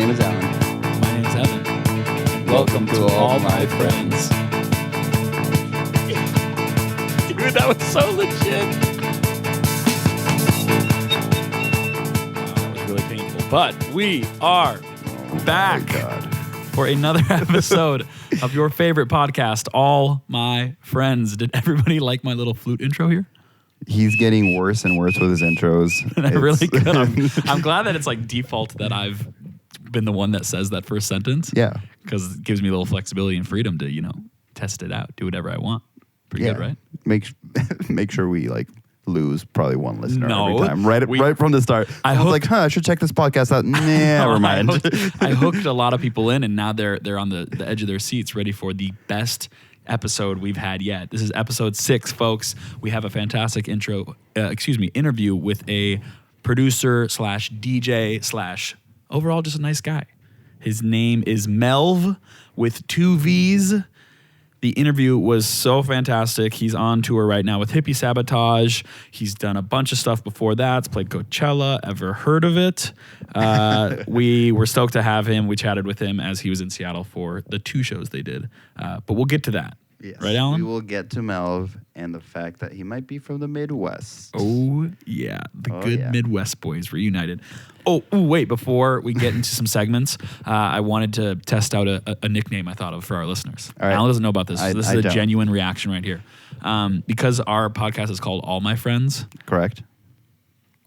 name is Alan. My name's Evan. Welcome to All My Friends. Dude, that was so legit. Wow, that was really painful. But we are back for another episode of your favorite podcast, All My Friends. Did everybody like my little flute intro here? He's getting worse and worse with his intros. Really good. I'm glad that it's like default that I've been the one that says that first sentence. Yeah. Because it gives me a little flexibility and freedom to, test it out, do whatever I want. Pretty good, right? Make sure we lose probably one listener every time. Right from the start. I was like, I should check this podcast out. Nah, never mind. I hooked a lot of people in, and now they're on the edge of their seats ready for the best episode we've had yet. This is episode 6, folks. We have a fantastic interview with a producer / DJ / overall just a nice guy. His name is Melvv with 2 V's. The interview was so fantastic. He's on tour right now with Hippie Sabotage. He's done a bunch of stuff before that. He's played Coachella. Ever heard of it? We were stoked to have him. We chatted with him as he was in Seattle for the 2 shows they did. But we'll get to that. Yes, right, Alan? We will get to Melvv and the fact that he might be from the Midwest. Oh, yeah. The Midwest boys reunited. Oh, wait. Before we get into some segments, I wanted to test out a nickname I thought of for our listeners. All right. Alan doesn't know about this. This is a genuine reaction right here. Because our podcast is called All My Friends. Correct.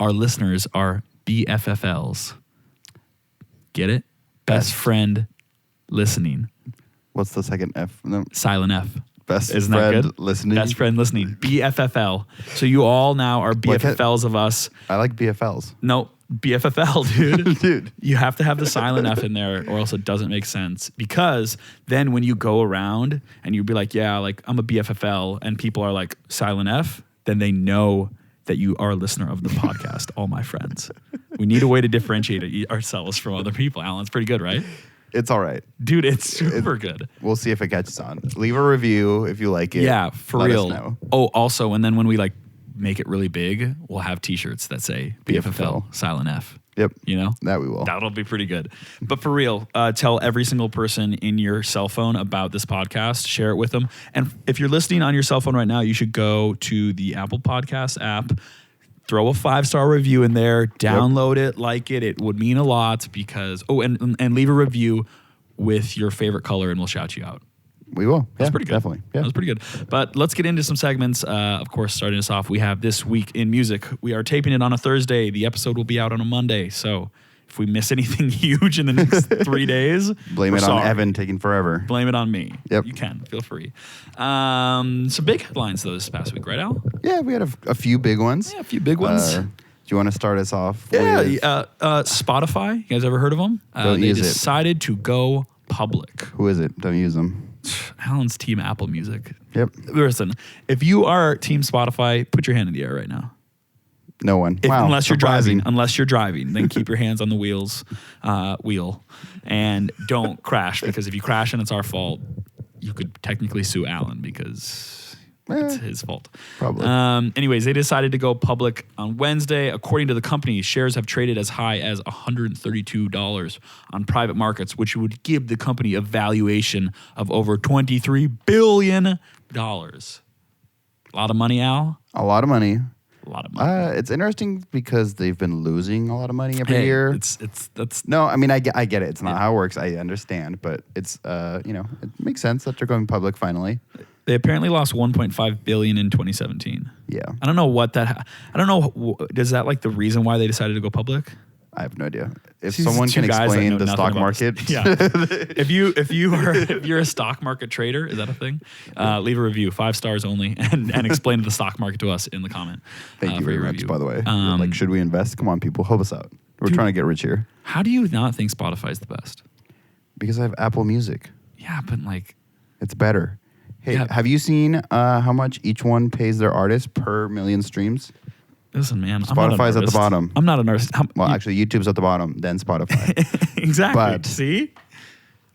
Our listeners are BFFLs. Get it? Best friend listening. What's the second F? No. Silent F. Isn't that good? Listening. Best friend listening. BFFL. So you all now are BFFLs of us. I like BFLs. No, BFFL, dude. Dude. You have to have the silent F in there or else it doesn't make sense. Because then when you go around and you be like, yeah, I'm a BFFL, and people are like, silent F, then they know that you are a listener of the podcast, All My Friends. We need a way to differentiate ourselves from other people. Alan, it's pretty good, right? It's all right. Dude, it's super good. We'll see if it catches on. Leave a review if you like it. Yeah, for Let real. us know. Oh, also, and then when we make it really big, we'll have t-shirts that say BFFL, silent F. Yep. That we will. That'll be pretty good. But for real, tell every single person in your cell phone about this podcast. Share it with them. And if you're listening on your cell phone right now, you should go to the Apple Podcast app, throw a 5-star review in there, download it, like it. It would mean a lot because, and leave a review with your favorite color and we'll shout you out. We will. That's pretty good. Definitely. Yeah. That was pretty good. But let's get into some segments. Of course, starting us off, we have This Week in Music. We are taping it on a Thursday. The episode will be out on a Monday. So if we miss anything huge in the next 3 days, blame it on Evan taking forever. Blame it on me. Yep. You can. Feel free. Some big headlines, though, this past week, right, Al? Yeah, we had a few big ones. Yeah, a few big ones. Do you want to start us off? Yeah. Spotify. You guys ever heard of them? They decided to go public. Who is it? Don't use them. Alan's team Apple Music. Yep. Listen, if you are team Spotify, put your hand in the air right now. No one. Unless you're driving, then keep your hands on the wheel, and don't crash, because if you crash and it's our fault, you could technically sue Alan because it's his fault. Probably. Anyways, they decided to go public on Wednesday. According to the company, shares have traded as high as $132 on private markets, which would give the company a valuation of over $23 billion. A lot of money, Al? A lot of money. A lot of money. It's interesting because they've been losing a lot of money every year. No, I mean, I get it. It's not how it works. I understand, but it's it makes sense that they're going public finally. They apparently lost $1.5 billion in 2017. Yeah. I don't know what that. I don't know. Is that the reason why they decided to go public? I have no idea. If someone can explain the stock market, yeah. if you're a stock market trader, is that a thing? Leave a review, 5 stars only, and explain the stock market to us in the comment. Thank you very much. By the way, should we invest? Come on, people, help us out. We're trying to get rich here. How do you not think Spotify is the best? Because I have Apple Music. Yeah, but it's better. Hey, have you seen how much each one pays their artist per million streams? Listen, man. Spotify's at the bottom. I'm not an artist. Actually, YouTube's at the bottom, then Spotify. Exactly. But see,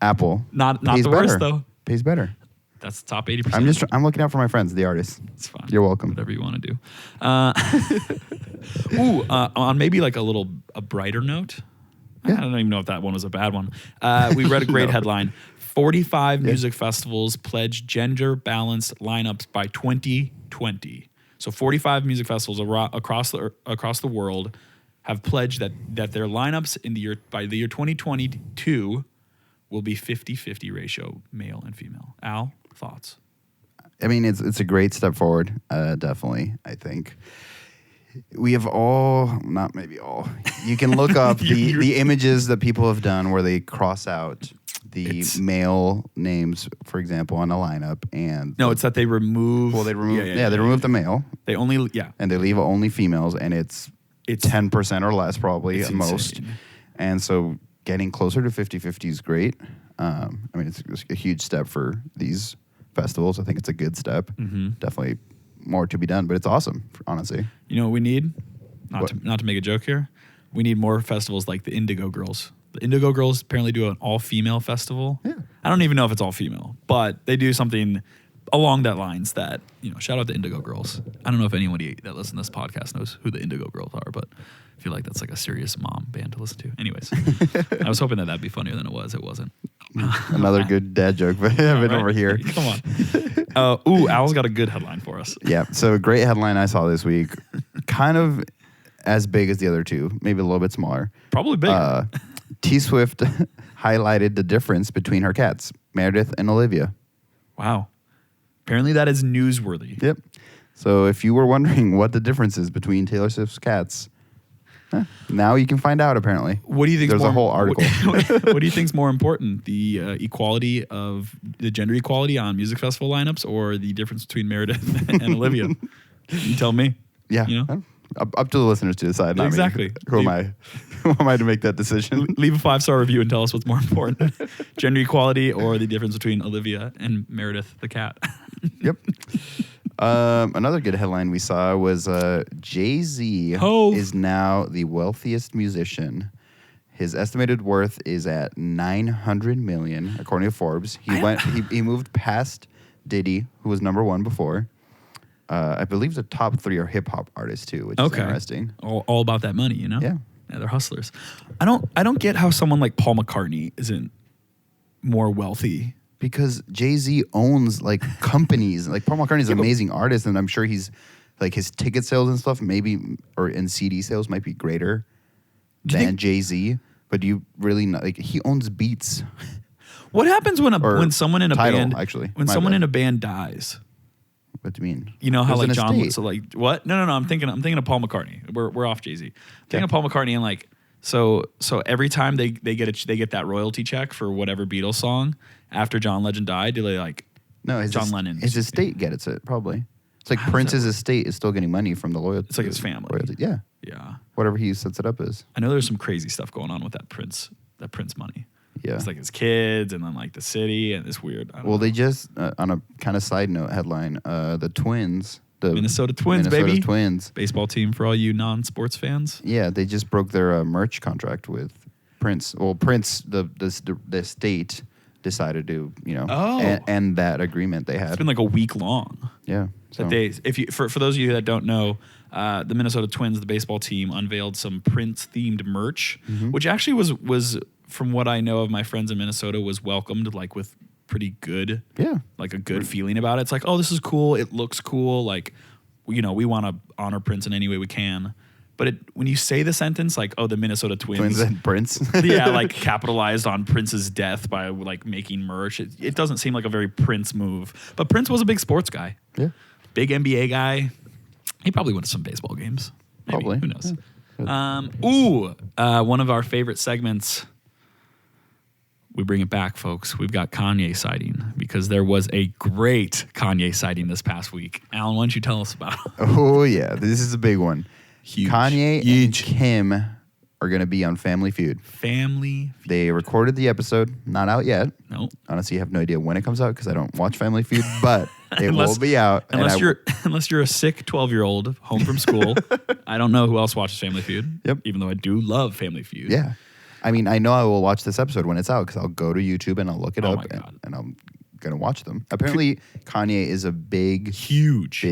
Apple not the worst though. Pays better. That's the top 80%. I'm looking out for my friends, the artists. It's fine. You're welcome. Whatever you want to do. On maybe a brighter note. I don't even know if that one was a bad one. We read a great headline. 45 music festivals pledge gender-balanced lineups by 2020. So 45 music festivals across the world have pledged that their lineups by the year 2022 will be 50-50 ratio male and female. Al, thoughts? I mean, it's a great step forward, definitely, I think. We have not maybe all. You can look up the images that people have done where they cross out the male names, for example, on a lineup, and it's that they remove. Well, they remove. They remove the male. They only and they leave only females, and it's 10% or less probably at most. And so getting closer to 50-50 is great. I mean, it's a huge step for these festivals. I think it's a good step. Mm-hmm. Definitely more to be done, but it's awesome, honestly. You know what we need? Not to make a joke here. We need more festivals like the Indigo Girls. The Indigo Girls apparently do an all-female festival. Yeah. I don't even know if it's all-female, but they do something along that lines that, shout out to Indigo Girls. I don't know if anybody that listens to this podcast knows who the Indigo Girls are, but I feel like that's like a serious mom band to listen to. Anyways, I was hoping that'd be funnier than it was. It wasn't. Another good dad joke, but over here. Come on. Al's got a good headline for us. Yeah, so a great headline I saw this week. Kind of as big as the other two, maybe a little bit smaller. Probably bigger. T-Swift highlighted the difference between her cats, Meredith and Olivia. Wow. Apparently that is newsworthy. Yep. So if you were wondering what the difference is between Taylor Swift's cats, now you can find out, apparently. What do you think? There's a whole article. What do you think is more important, the gender equality on music festival lineups, or the difference between Meredith and Olivia? You tell me. Yeah. Up to the listeners to decide. Not exactly. Me. Who am I? Who am I to make that decision? Leave a 5-star review and tell us what's more important: gender equality or the difference between Olivia and Meredith the cat. Yep. Another good headline we saw was Jay-Z is now the wealthiest musician. His estimated worth is at $900 million, according to Forbes. He moved past Diddy, who was number one before. I believe the top 3 are hip hop artists too, which is interesting. All about that money, Yeah, they're hustlers. I don't get how someone like Paul McCartney isn't more wealthy. Because Jay-Z owns like companies. Like Paul McCartney's an amazing artist, and I'm sure he's like his ticket sales and stuff and CD sales might be greater than Jay-Z. But do you really not, like he owns Beats? What happens when someone in a Tidal, band actually when someone in a band dies? What do you mean? You know how like John? So like what? No. I'm thinking of Paul McCartney. We're off Jay-Z. Thinking of Paul McCartney and like so every time they get that royalty check for whatever Beatles song after John Legend died, do they like John Lennon? His estate gets it probably. It's like Prince's estate is still getting money from the loyalty. It's like his family. Royalty. Yeah. Whatever he sets it up as. I know there's some crazy stuff going on with that Prince money. Yeah. It's like his kids and then like the city and it's weird. They just, on a kind of side note headline, the Twins. The Minnesota Twins. Twins. Baseball team for all you non-sports fans. Yeah, they just broke their merch contract with Prince. Well, Prince, the state decided to, end that agreement they had. It's been like a week long. Yeah. So. For those of you that don't know, the Minnesota Twins, the baseball team, unveiled some Prince-themed merch, which actually was from what I know of my friends in Minnesota, was welcomed like with pretty good, like a good feeling about it. It's like, oh, this is cool. It looks cool. Like, we want to honor Prince in any way we can. But when you say the sentence like, oh, the Minnesota Twins and Prince, like capitalized on Prince's death by like making merch, it doesn't seem like a very Prince move. But Prince was a big sports guy, big NBA guy. He probably went to some baseball games. Maybe. Probably, who knows? Yeah. One of our favorite segments. We bring it back, folks. We've got Kanye sighting because there was a great Kanye sighting this past week. Alan, why don't you tell us about it? Oh, yeah. This is a big one. Huge. Kanye and Kim are going to be on Family Feud. They recorded the episode. Not out yet. No. Honestly, I have no idea when it comes out because I don't watch Family Feud, but it will be out. Unless you're a sick 12-year-old home from school. I don't know who else watches Family Feud. Yep. Even though I do love Family Feud. Yeah. I mean, I know I will watch this episode when it's out because I'll go to YouTube and I'll look it up and I'm going to watch them. Apparently, Kanye is a huge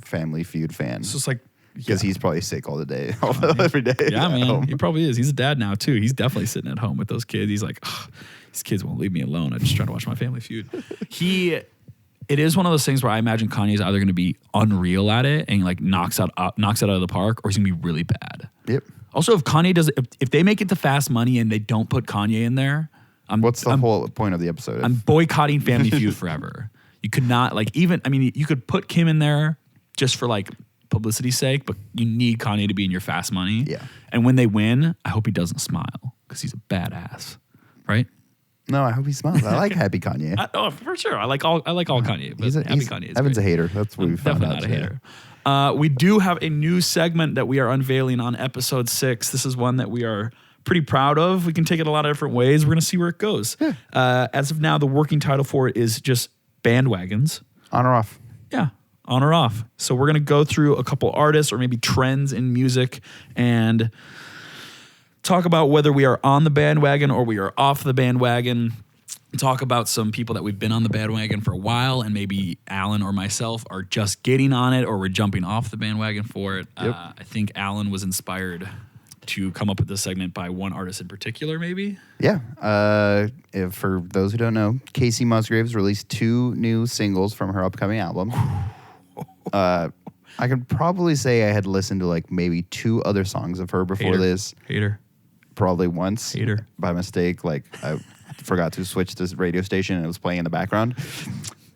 Family Feud fan. So it's like because he's probably sick all the day, every day. Yeah, man, he probably is. He's a dad now too. He's definitely sitting at home with those kids. He's like, these kids won't leave me alone. I just try to watch my Family Feud. It is one of those things where I imagine Kanye's either going to be unreal at it and like knocks it out of the park, or he's going to be really bad. Yep. Also, if Kanye does, if they make it to Fast Money and they don't put Kanye in there, what's the whole point of the episode? I'm boycotting Family Feud forever. You could not you could put Kim in there just for like publicity's sake, but you need Kanye to be in your Fast Money. Yeah. And when they win, I hope he doesn't smile because he's a badass, right? No, I hope he smiles. I like Happy Kanye. For sure. I like all Kanye. But Happy Kanye is Evan's great. a hater. That's what we found out. Definitely not a hater. We do have a new segment that we are unveiling on episode 6. This is one that we are pretty proud of. We can take it a lot of different ways. We're going to see where it goes. Yeah. As of now, the working title for it is just bandwagons. On or off. Yeah, on or off. So we're going to go through a couple artists or maybe trends in music and talk about whether we are on the bandwagon or we are off the bandwagon. Talk about some people that we've been on the bandwagon for a while, and maybe Alan or myself are just getting on it or we're jumping off the bandwagon for it. Yep. I think Alan was inspired to come up with this segment by one artist in particular, maybe? Yeah. For those who don't know, Kacey Musgraves released 2 new singles from her upcoming album. I could probably say I had listened to like maybe 2 other songs of her before this. Hater. Probably once. Hater. By mistake. Like I forgot to switch this radio station and it was playing in the background.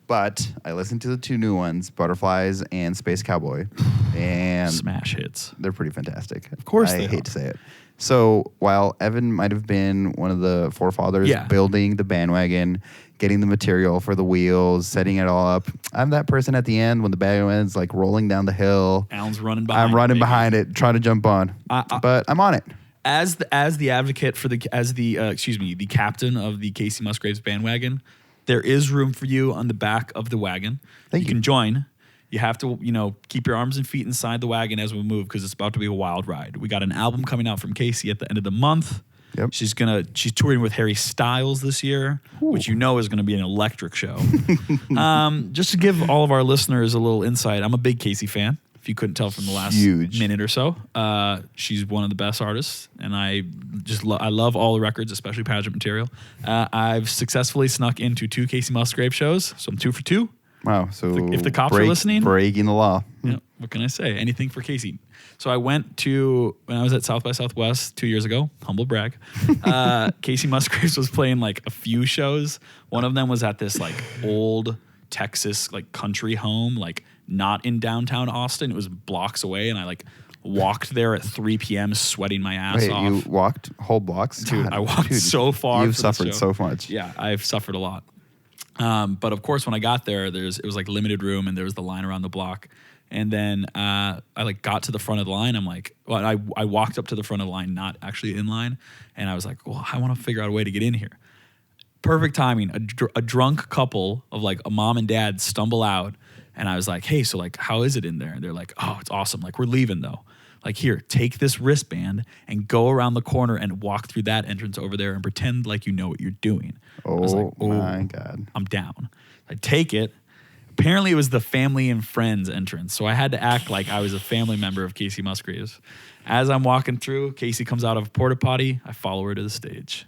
But I listened to the 2 new ones, Butterflies and Space Cowboy. And smash hits. They're pretty fantastic. Of course I they hate to say it. So while Evan might have been one of the forefathers building the bandwagon, getting the material for the wheels, setting it all up, I'm that person at the end when the bandwagon's like rolling down the hill. Alan's running behind. I'm running behind it, trying to jump on. But I'm on it. As the advocate for the captain of the Kacey Musgraves bandwagon, there is room for you on the back of the wagon. You can join. You have to, keep your arms and feet inside the wagon as we move because it's about to be a wild ride. We got an album coming out from Kacey at the end of the month. Yep. She's touring with Harry Styles this year, which is going to be an electric show. Just to give all of our listeners a little insight, I'm a big Kacey fan. If you couldn't tell from the last minute or so, she's one of the best artists, and I love all the records, especially pageant material. I've successfully snuck into 2 Kacey Musgrave shows, so I'm 2 for 2. Wow! So if the cops are listening, breaking the law. Yeah, what can I say? Anything for Kacey. So I went to when I was at South by Southwest 2 years ago. Humble brag. Kacey Musgraves was playing like a few shows. One of them was at this like old Texas like country home, like not in downtown Austin. It was blocks away, and I like walked there at 3 p.m. sweating my ass off. You walked whole blocks? Dude, I walked so far. You've suffered so much. Yeah, I've suffered a lot. But of course, when I got there, it was like limited room, and there was the line around the block. And then I like got to the front of the line. I'm like, well, I walked up to the front of the line, not actually in line, and I was like, well, I want to figure out a way to get in here. Perfect timing. A drunk couple of like a mom and dad stumble out, and I was like, hey, so like, how is it in there? And they're like, oh, it's awesome. Like, we're leaving though. Like, here, take this wristband and go around the corner and walk through that entrance over there and pretend like you know what you're doing. I was like, my God. I'm down. I take it. Apparently, it was the family and friends entrance. So I had to act like I was a family member of Kacey Musgraves. As I'm walking through, Kacey comes out of a porta potty. I follow her to the stage.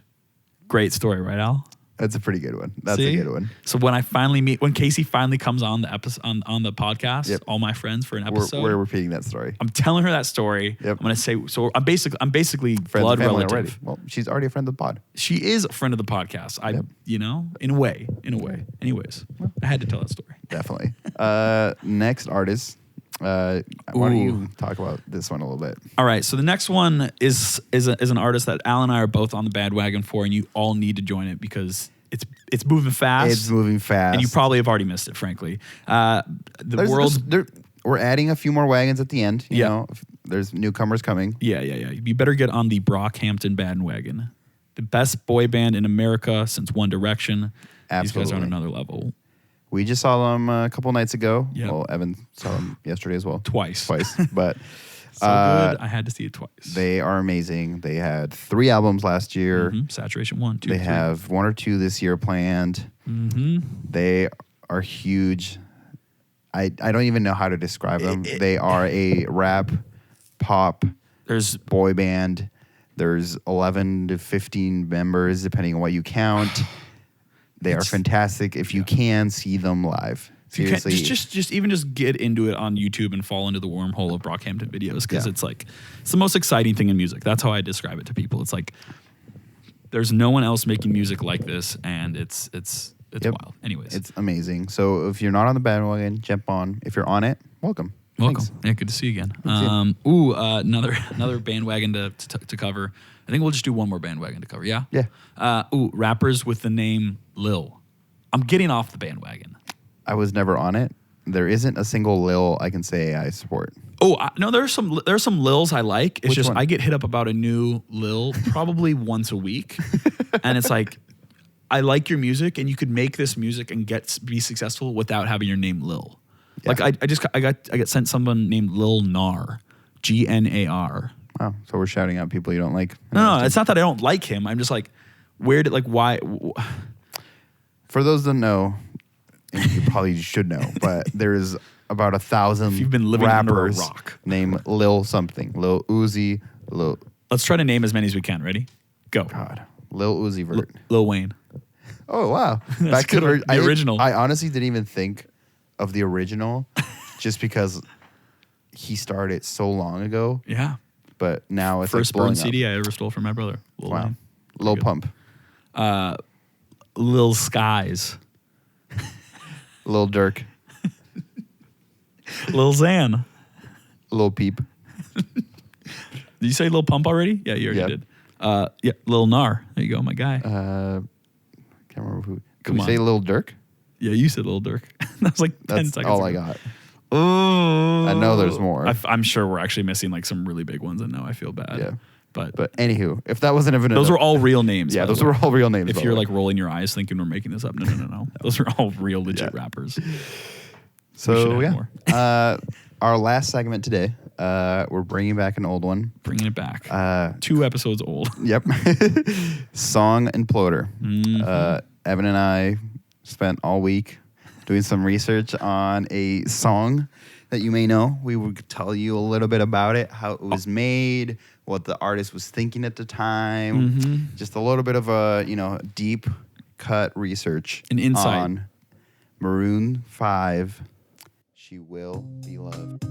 Great story, right, Al? That's a pretty good one. That's a good one. So when Kacey finally comes on the episode on the podcast, all my friends for an episode, we're repeating that story. I'm telling her that story. Yep. I'm gonna say so. I'm basically blood relative. Already. Well, she's already a friend of the pod. She is a friend of the podcast. In a way. Anyways, I had to tell that story. Definitely. Next artist. Why don't you talk about this one a little bit? All right. So the next one is an artist that Al and I are both on the bandwagon for, and you all need to join it because it's moving fast. It's moving fast, and you probably have already missed it. Frankly, we're adding a few more wagons at the end. You know, there's newcomers coming. Yeah. You better get on the Brockhampton bandwagon, the best boy band in America since One Direction. Absolutely. These guys are on another level. We just saw them a couple nights ago. Yep. Well, Evan saw them yesterday as well. Twice. But so good, I had to see it twice. They are amazing. They had 3 albums last year. Mm-hmm. Saturation 1, 2, They 3. have 1 or 2 this year planned. Mm-hmm. They are huge. I don't even know how to describe them. They are a rap, pop, there's boy band. There's 11 to 15 members, depending on what you count. They are fantastic. If you can see them live, seriously, just even get into it on YouTube and fall into the wormhole of Brockhampton videos because it's the most exciting thing in music. That's how I describe it to people. It's like there's no one else making music like this, and it's wild. Anyways, it's amazing. So if you're not on the bandwagon, jump on. If you're on it, welcome. Welcome. Thanks. Yeah, good to see you again. Another bandwagon to cover. I think we'll just do one more bandwagon to cover. Yeah. Yeah. Rappers with the name Lil. I'm getting off the bandwagon. I was never on it. There isn't a single Lil I can say I support. No, there's some Lils I like. It's Which just one? I get hit up about a new Lil probably once a week, and it's like I like your music, and you could make this music and be successful without having your name Lil. Yeah. Like I got sent someone named Lil Nar, Gnar. Wow. So we're shouting out people you don't like. No, it's not that I don't like him. I'm just like, why? For those that know, and you probably should know, but there's about 1,000 You've been living under a rock. named Lil something. Lil Uzi, Lil... Let's try to name as many as we can. Ready? Go. God. Lil Uzi Vert. Lil Wayne. Oh, wow. That's good. The original. I honestly didn't even think of the original just because he started so long ago. Yeah. But now it's First like blowing burned CD up. I ever stole from my brother. Lil Wow. Wayne. Lil Pump. Lil Skies. Lil Durk. Lil Xan. Lil Peep. Did you say Lil Pump already? Yeah, you already did. Yeah, Lil Nar. There you go, my guy. Can't remember who. Did we on. say Lil Durk? Yeah, you said Lil Durk. That was like 10 That's seconds all ago. I got. Oh. I know there's more. I'm sure we're actually missing like some really big ones, and now I feel bad. Yeah. But anywho, if that wasn't even those were all real names. Yeah, by the those way. were all real names. If you're like rolling your eyes thinking we're making this up, no. Those are all real legit Yeah. rappers. So have yeah, more. our last segment today, we're bringing back an old one. Bringing it back. 2 episodes old. Yep, Song Imploder. Mm-hmm. Evan and I spent all week doing some research on a song that you may know. We would tell you a little bit about it, how it was made, what the artist was thinking at the time, Mm-hmm. just a little bit of a deep cut research, An insight on Maroon 5. She Will Be Loved.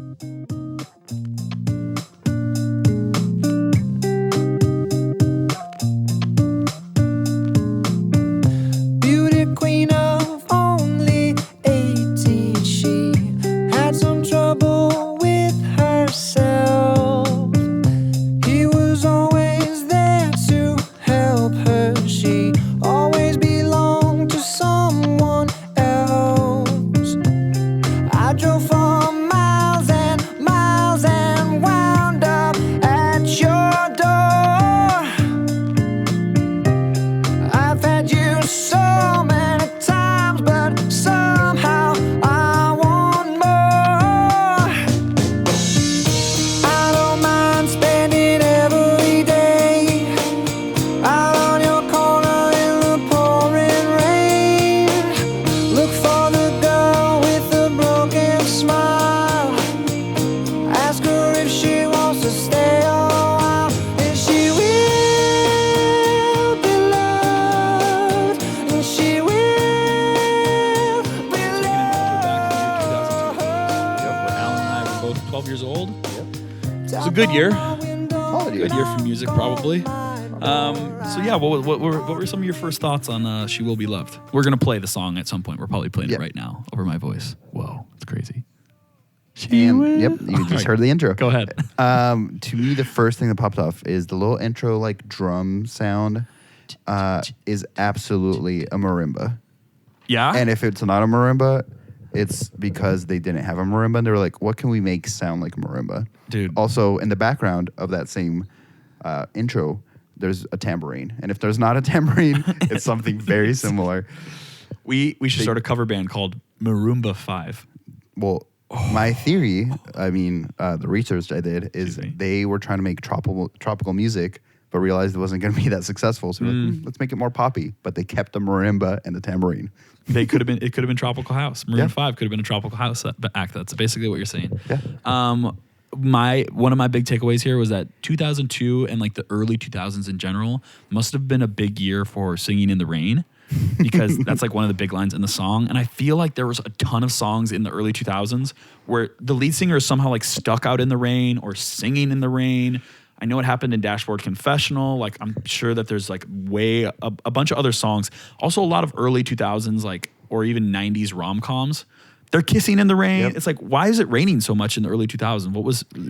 Beauty queen of only 18, she had some trouble with herself. He was always there to help her. She always belonged to someone else. I drove for miles and miles and wound up at your door. I've had you so many times, but somehow I want more. I don't mind spending every day out on your corner in the pouring rain. Look for the girl with the broken smile. Ask her if she wants to stay a while. And she will be loved. And she will be Taking it back to the year 2002. Yep. Where Alan and I were both 12 years old. Yep. It was a good year. Solid Good year for music, probably. So yeah, what were some of your first thoughts on "She Will Be Loved"? We're gonna play the song at some point. We're probably playing Yeah. it right now over my voice. Whoa, it's crazy. And yep, you just heard the intro. Go ahead. To me, the first thing that popped off is the little intro, like drum sound, is absolutely a marimba. Yeah. And if it's not a marimba, it's because they didn't have a marimba. And they were like, what can we make sound like a marimba? Dude. Also, in the background of that same intro, there's a tambourine. And if there's not a tambourine, it's something very similar. We should start a cover band called Maroomba 5. Well, my theory, the research I did, is Excuse me. they were trying to make tropical music but realized it wasn't going to be that successful. So we're like, let's make it more poppy. But they kept the marimba and the tambourine. It could have been Tropical House. Maroon 5 could have been a Tropical House act. That's basically what you're saying. Yeah. One of my big takeaways here was that 2002 and like the early 2000s in general must have been a big year for Singing in the Rain, because that's like one of the big lines in the song. And I feel like there was a ton of songs in the early 2000s where the lead singer is somehow like stuck out in the rain or singing in the rain. I know it happened in Dashboard Confessional. Like, I'm sure that there's like a bunch of other songs. Also a lot of early 2000s, like, or even 90s rom-coms. They're kissing in the rain. Yep. It's like, why is it raining so much in the early 2000s?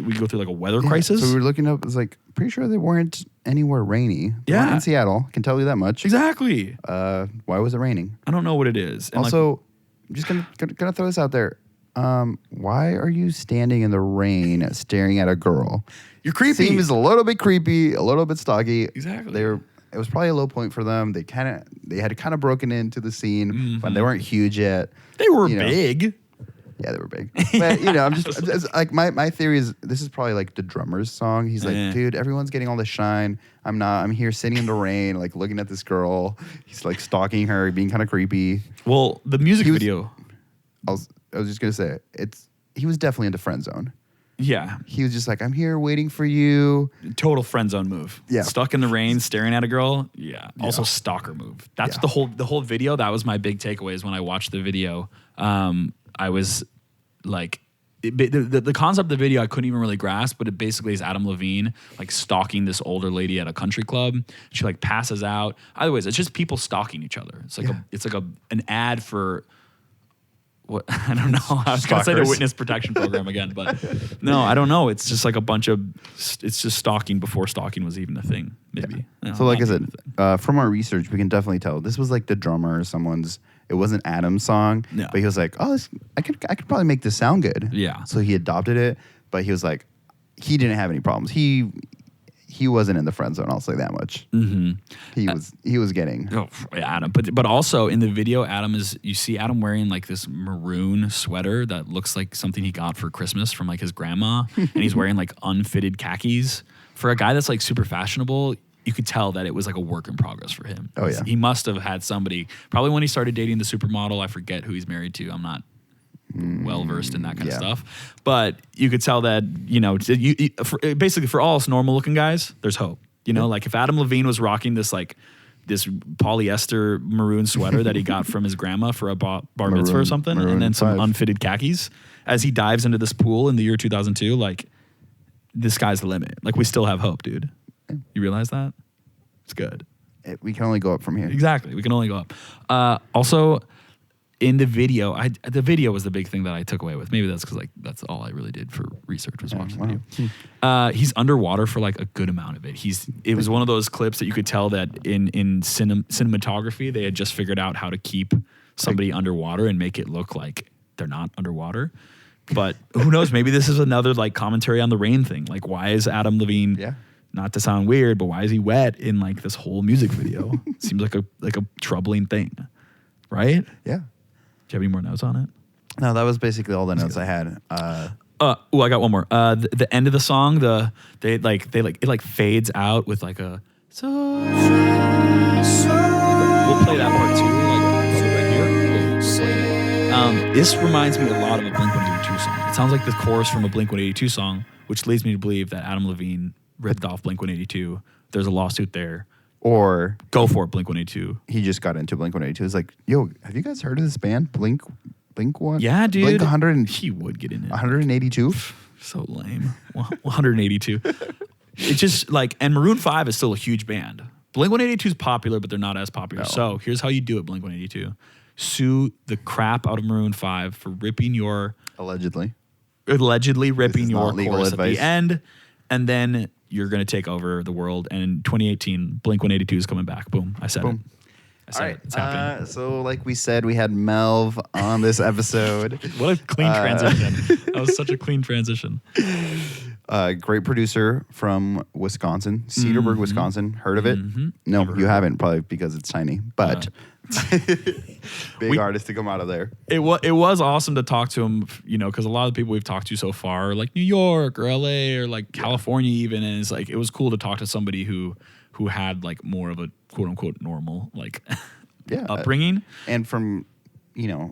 We go through like a weather crisis? So we were looking up, it's like, pretty sure they weren't anywhere rainy. They weren't in Seattle, can tell you that much. Exactly. Why was it raining? I don't know what it is. And also, I'm just gonna throw this out there. Why are you standing in the rain staring at a girl? You're creepy. Seems a little bit creepy, a little bit stocky. Exactly. It was probably a low point for them. They had kind of broken into the scene, but they weren't huge yet. They were big. Yeah, they were big. But I'm just like my theory is this is probably like the drummer's song. He's like, dude, everyone's getting all this shine. I'm not. I'm here sitting in the rain, like looking at this girl. He's like stalking her, being kind of creepy. Well, the music video. I was just gonna say he was definitely into friend zone. Yeah. He was just like, I'm here waiting for you. Total friend zone move. Yeah. Stuck in the rain, staring at a girl. Yeah. Also stalker move. That's the whole video. That was my big takeaways when I watched the video. I was like, the concept of the video I couldn't even really grasp, but it basically is Adam Levine like stalking this older lady at a country club. She like passes out. Either ways, it's just people stalking each other. It's like an ad for what I don't know. I was gonna say the witness protection program again, but no, I don't know. It's just like it's just stalking before stalking was even a thing. Maybe. Yeah. So like I said, from our research, we can definitely tell this was like the drummer or someone's. It wasn't Adam's song, but he was like, "Oh, I could probably make this sound good." Yeah. So he adopted it, but he was like, he didn't have any problems. He wasn't in the friend zone. I'll say that much. He was getting Adam, but also in the video, you see Adam wearing like this maroon sweater that looks like something he got for Christmas from like his grandma, and he's wearing like unfitted khakis. For a guy that's like super fashionable, you could tell that it was like a work in progress for him. Oh yeah, he must have had somebody probably when he started dating the supermodel. I forget who he's married to. I'm not well versed in that kind of stuff, but you could tell that basically for all us normal looking guys, there's hope. Like if Adam Levine was rocking this polyester maroon sweater that he got from his grandma for a bar mitzvah or something, and then some unfitted khakis as he dives into this pool in the year 2002, like the sky's the limit. Like we still have hope, dude. You realize that? It's good. We can only go up from here. Exactly. We can only go up. Also, in the video, the video was the big thing that I took away with. Maybe that's because that's all I really did for research was watch the video. He's underwater for like a good amount of it. It was one of those clips that you could tell that in cinematography they had just figured out how to keep somebody underwater and make it look like they're not underwater. But who knows? Maybe this is another like commentary on the rain thing. Like, why is Adam Levine? Yeah. Not to sound weird, but why is he wet in like this whole music video? Seems like a troubling thing, right? Yeah. Do you have any more notes on it? No, that was basically all the notes I had. I got one more. The end of the song, it fades out with like a we'll play that part too, like right here. This reminds me a lot of a Blink-182 song. It sounds like the chorus from a Blink-182 song, which leads me to believe that Adam Levine ripped off Blink-182. There's a lawsuit there. Or go for it, Blink-182. He just got into Blink-182. It's like, yo, have you guys heard of this band, Blink one? Yeah, dude. Blink 100. He would get in it. 182. So lame. 182. It's just like, and Maroon 5 is still a huge band. Blink-182 is popular, but they're not as popular. No. So here's how you do it, Blink-182. Sue the crap out of Maroon 5 for ripping your allegedly ripping your chorus at the end, and then you're going to take over the world. And in 2018, Blink-182 is coming back. Boom. I said it. All right. It's happening. So like we said, we had Melv on this episode. What a clean transition. That was such a clean transition. Great producer from Wisconsin, Cedarburg, Wisconsin. Heard of it? No, you haven't, probably because it's tiny. But Big artist to come out of there. It was awesome to talk to him, because a lot of the people we've talked to so far are like New York or LA or like California even, and it's like it was cool to talk to somebody who had like more of a quote unquote normal like upbringing, and from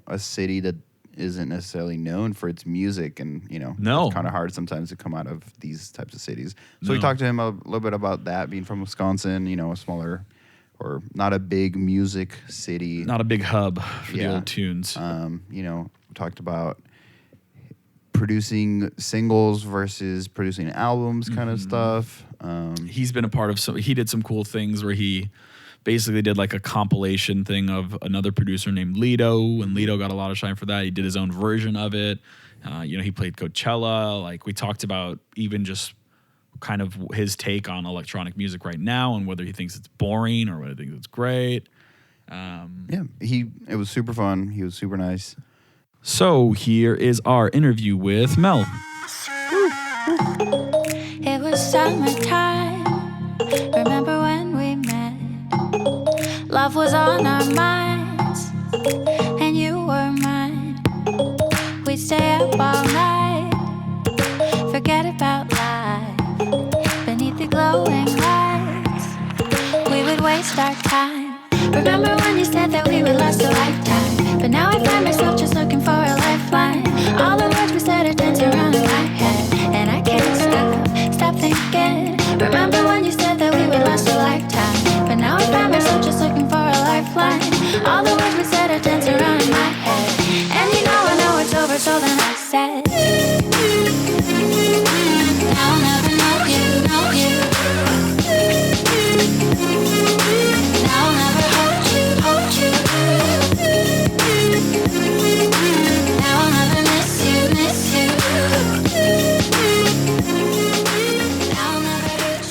a city that isn't necessarily known for its music, and it's kind of hard sometimes to come out of these types of cities. So we talked to him a little bit about that, being from Wisconsin, a smaller or not a big music city, not a big hub for the old tunes. Talked about producing singles versus producing albums, kind of stuff. He's been a part of he did some cool things where he basically did like a compilation thing of another producer named Lido, and Lido got a lot of shine for that. He did his own version of it. He played Coachella. Like we talked about even just kind of his take on electronic music right now and whether he thinks it's boring or whether he thinks it's great. It was super fun. He was super nice. So here is our interview with Mel. It was summertime. Remember when we met? Love was on our minds, and you were mine. We'd stay up all night, forget about life. Beneath the glowing lights, we would waste our time. Remember when you said that we would last a lifetime? But now I find myself just looking for a lifeline. All the words we said are dancing around in my head, and I can't stop thinking. Remember when you said that we would last a lifetime? But now I find myself just looking for a lifeline. All the words we said are dancing around in my head, and I know it's over, so then I said, I'll never know you. I'll never hold you. I'll never miss you. I'll never hurt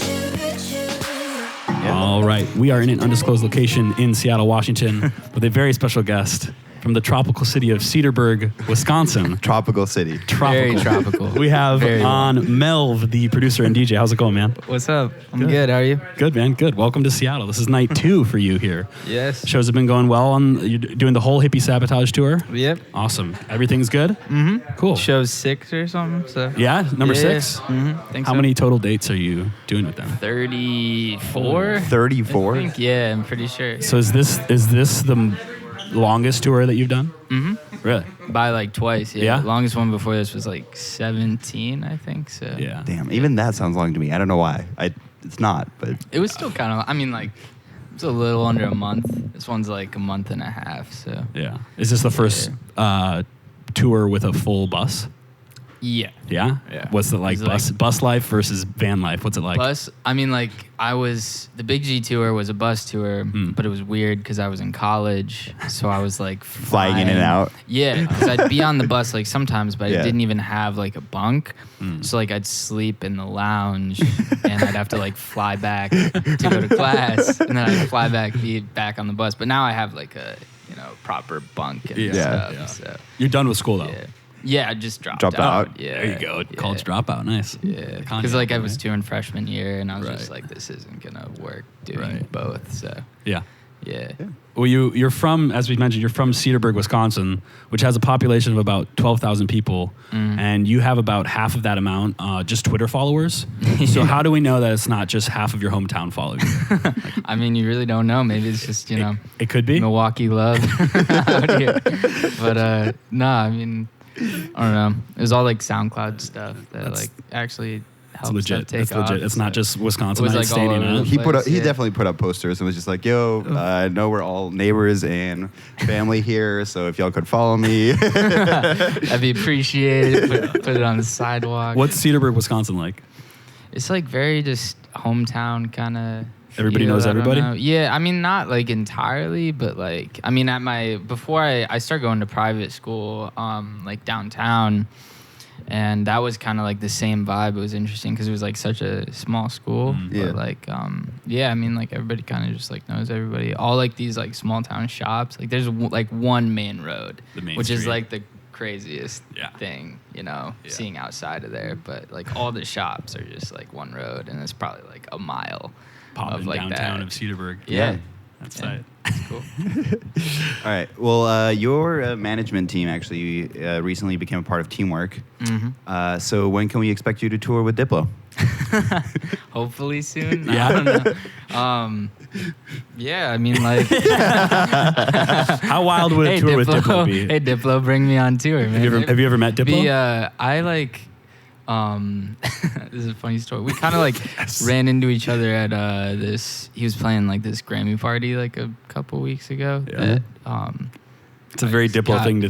you. All right. We are in an undisclosed location in Seattle, Washington with a very special guest from the tropical city of Cedarburg, Wisconsin. Tropical city. Very tropical. We have on Melv, the producer and DJ. How's it going, man? What's up? I'm good. How are you? Good, man. Good. Welcome to Seattle. This is night 2 for you here. Yes. Shows have been going well. You're doing the whole Hippie Sabotage tour? Yep. Awesome. Everything's good? Mm-hmm. Cool. Show's 6 or something. So. Yeah? Number 6? Mm-hmm. How many total dates are you doing with them? 34. 34? I think, yeah, I'm pretty sure. So is this the longest tour that you've done? Mm-hmm. Really? By like twice, Yeah? The longest one before this was like 17, I think, so. Yeah. Damn, even that sounds long to me. I don't know why. It's not, but It was still kind of, it's a little under a month. This one's like a month and a half, so. Yeah. Is this the first tour with a full bus? Yeah. Yeah? Yeah. What's it like, It's bus life versus van life? What's it like? Bus, the Big G tour was a bus tour, but it was weird because I was in college, so I was like flying in and out. Yeah, because I'd be on the bus like sometimes, but Yeah. I didn't even have like a bunk, so like I'd sleep in the lounge, and I'd have to like fly back to go to class, and then I'd fly back, be back on the bus. But now I have like a proper bunk and stuff. Yeah. So You're done with school, though? yeah, I just dropped Dropped out. Yeah, There you go. yeah. College dropout. Nice. Yeah, because I was touring freshman year, and I was just like, this isn't gonna work doing both. So Yeah. yeah. Well, you're from, as we mentioned, you're from Cedarburg, Wisconsin, which has a population of about 12,000 people, and you have about half of that amount just Twitter followers. So how do we know that it's not just half of your hometown following you? You really don't know. Maybe it's just It could be. Milwaukee love out here. But I don't know. It was all like SoundCloud stuff that actually helped It's legit. take It's legit. off, It's so. not just Wisconsin. It was, like, all standing over out. the He Yeah. definitely put up posters and was just like, "Yo, I know we're all neighbors and family here, so if y'all could follow me." That'd be appreciated. Put it on the sidewalk. What's Cedarburg, Wisconsin like? It's like very just hometown kind of. Everybody knows everybody? Yeah, not like entirely, but like before I started going to private school, like downtown, and that was kind of like the same vibe. It was interesting because it was like such a small school, Yeah. but like like everybody kind of just like knows everybody. All like these like small town shops, like there's like one main road, The main which is street. like the craziest thing, seeing outside of there. But like all the shops are just like one road, and it's probably like a mile. Popping of like downtown that. of Cedarburg. Yeah. That's Yeah. tight. It's cool. All right. Well, your management team actually recently became a part of Teamwork. Mm-hmm. So when can we expect you to tour with Diplo? Hopefully soon. Yeah. I don't know. Yeah, I mean, like, How wild would a tour with Diplo be? Hey, Diplo, bring me on tour, man. Have you ever met Diplo? I like. This is a funny story. We kind of like ran into each other at this. He was playing like this Grammy party like a couple weeks ago. Yeah. That, It's a very Diplo God. thing to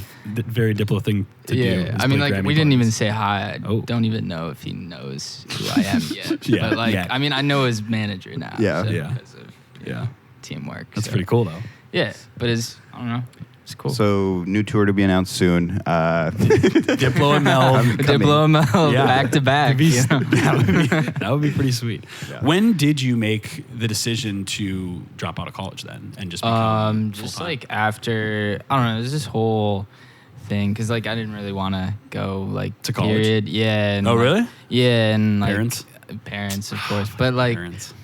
do. Yeah, is I mean, play like, Grammy we didn't even parties. say hi. I Oh. don't even know if he knows who I am yet. Yeah, But, like, yeah. I mean, I know his manager now. Yeah. so Yeah. Because of, you know, teamwork. That's so. pretty cool though. Yeah, but I don't know. It's cool. So new tour to be announced soon. Diplo and Mel. Diplo and Mel Yeah. back to back. That'd be- you know? that would be pretty sweet. Yeah. When did you make the decision to drop out of college then and just become Just full-time? like after, I don't know, there's this whole thing because like I didn't really want to go like To college? Period. Yeah. And, Oh, like, really? Yeah, and like Parents? of course, but like Parents.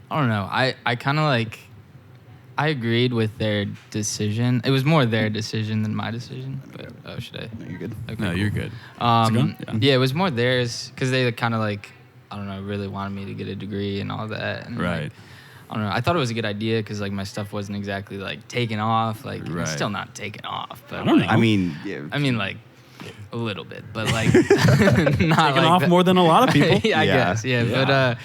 I don't know. I kind of like I agreed with their decision. It was more their decision than my decision. But should I? No, you're good. Okay, No, cool. you're good. Yeah. Yeah. It was more theirs because they kind of like I don't know, really wanted me to get a degree and all that. And Right. Like, I don't know. I thought it was a good idea because like my stuff wasn't exactly like taking off. Like Right. it's still not taking off. But I don't like, know. I mean, yeah. I mean like a little bit, but like not Taking like off that. more than a lot of people. I Yeah. guess. Yeah. Yeah. But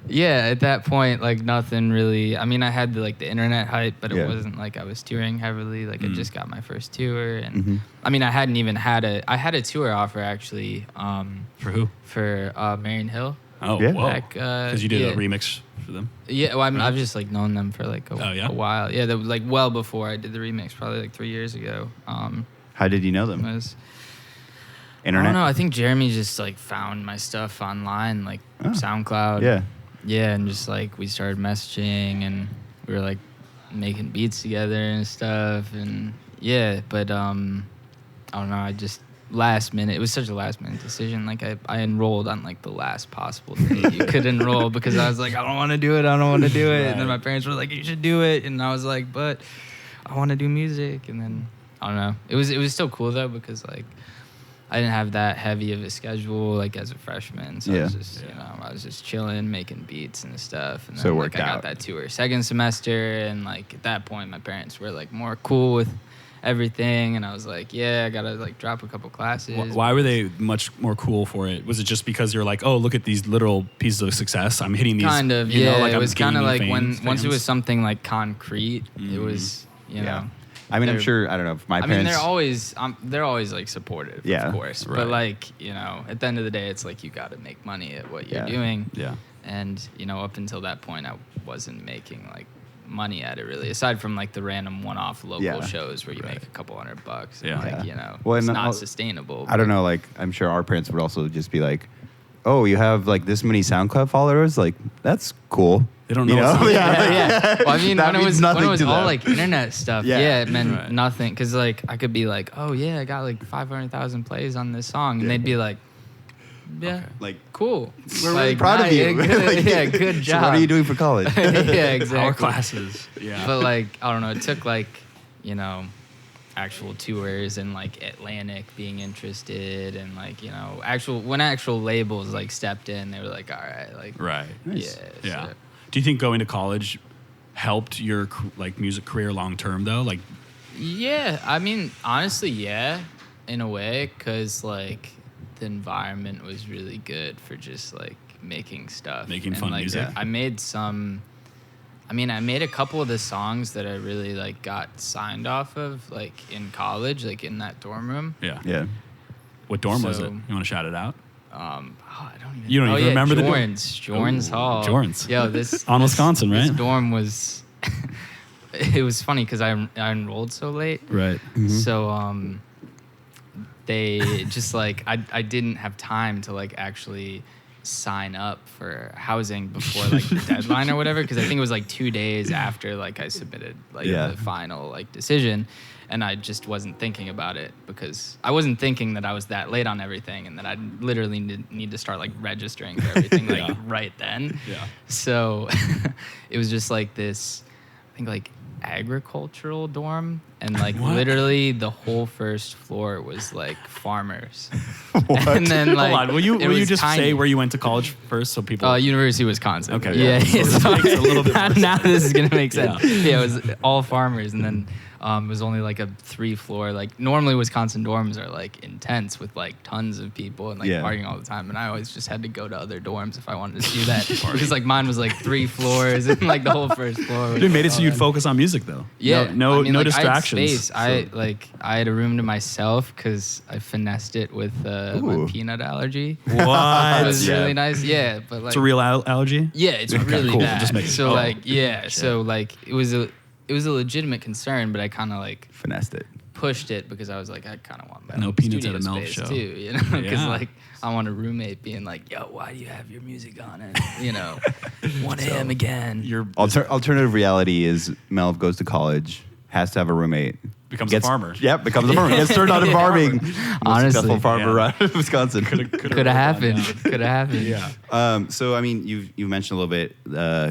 yeah, at that point, like nothing really. I mean, I had the internet hype, but it Yeah. wasn't like I was touring heavily. Like I just got my first tour, and Mhm. I mean, I hadn't even had I had a tour offer actually For who? for Marion Hill. Oh, Yeah. whoa. Back, Because you did yeah. a remix for them. Yeah, well, I've just like known them for like Oh, yeah? a while. Yeah, that was like well before I did the remix, probably like 3 years ago. How did you know them? It was, Internet? I don't know. I think Jeremy just like found my stuff online, like Oh. SoundCloud. Yeah. Yeah, and just like we started messaging and we were like making beats together and stuff, and yeah, but I don't know. I just last minute. It was such a last minute decision. Like I enrolled on like the last possible date you could enroll because I was like, I don't want to do it. I don't want to do it. And then my parents were like, you should do it, and I was like, but I want to do music. And then I don't know. It was still cool though because like I didn't have that heavy of a schedule like as a freshman, so I was just I was just chilling, making beats and stuff. And then So it like worked I got out. that tour second semester, and like at that point my parents were like more cool with everything, and I was like, yeah, I gotta like drop a couple classes. Why were they much more cool for it? Was it just because you're like, oh, look at these literal pieces of success. I'm hitting these. Kind of, you yeah. know, like it I'm was kind of gaining like fans. once it was something like concrete, it was you know. I mean, I'm They're- sure, I don't know, if my I parents... mean, they're always like supportive, Yeah, of course. right. But like, you know, at the end of the day, it's like you got to make money at what you're doing. Yeah. And you know, up until that point, I wasn't making like money at it really, aside from like the random one-off local shows where you make a couple $100. And, Yeah. like Yeah. you know, Well, it's and not I'll- sustainable. I don't know, like, I'm sure our parents would also just be like, oh, you have like this many SoundCloud followers? Like, that's cool. They don't You know. know? It's Yeah. Well, I mean, That when it means was nothing to all them. like internet stuff, Yeah. it meant Right. nothing. Because like I could be like, oh yeah, I got like 500,000 plays on this song, and they'd be like, yeah, Like, cool. we're really Like, proud of nice, you. good- Like, yeah, good So job. what are you doing for college? Yeah, exactly. Our classes. Yeah. But like, I don't know. It took like, you know, actual tours and like Atlantic being interested, and like, you know, when actual labels like stepped in, they were like, all right, like, Right. Nice. yeah, Yeah. so- Do you think going to college helped your like music career long term though? Like, Yeah, I mean, honestly, yeah, in a way, because like the environment was really good for just like making stuff, Making And, fun like, music. I made I made a couple of the songs that I really like got signed off of, like in college, like in that dorm room. yeah. Yeah. What dorm was So- it? You want to shout it out? I don't even. You don't even remember the dorm? Jordan's Ooh, Hall. Jordan's. Yo, this On Wisconsin, this right? dorm was. It was funny because I enrolled so late. Right. So they just like I didn't have time to like actually sign up for housing before like the deadline or whatever, because I think it was like 2 days after like I submitted like the final like decision, and I just wasn't thinking about it because I wasn't thinking that I was that late on everything and that I literally need to start like registering for everything like Yeah. right then. Yeah. So it was just like this think like agricultural dorm, and like literally the whole first floor was like farmers. And then like, hold on, will you just tiny. say where you went to college first so people? University of Wisconsin. Okay. Yeah. So it makes a little bit more now this is gonna make sense. Yeah, it was all farmers, and then it was only like a 3-floor. Like normally Wisconsin dorms are like intense with like tons of people and like partying all the time, and I always just had to go to other dorms if I wanted to do that because like mine was like 3 floors and like the whole first floor. Dude, made it so you'd focus on music though. Yeah, no like, distractions. I had space. I had a room to myself because I finessed it with my peanut allergy. What? It was really nice. Yeah, but like it's a real allergy. Yeah, it's really cool. bad. Just make it- so oh, like so like it was a legitimate concern, but I kind of like Finessed it. pushed it because I was like, I kind of want my No own peanuts studio at a Melv space show. too, you know, because Yeah. like I want a roommate being like, yo, why do you have your music on it? You know, 1 a.m. again. Your Alternative reality is Melv goes to college, has to have a roommate. becomes a farmer. Yep, becomes a farmer. Gets turned on to farming. Most Honestly. successful farmer Yeah. around Wisconsin. Could have happened. Could have happened. Yeah. So I mean, you mentioned a little bit.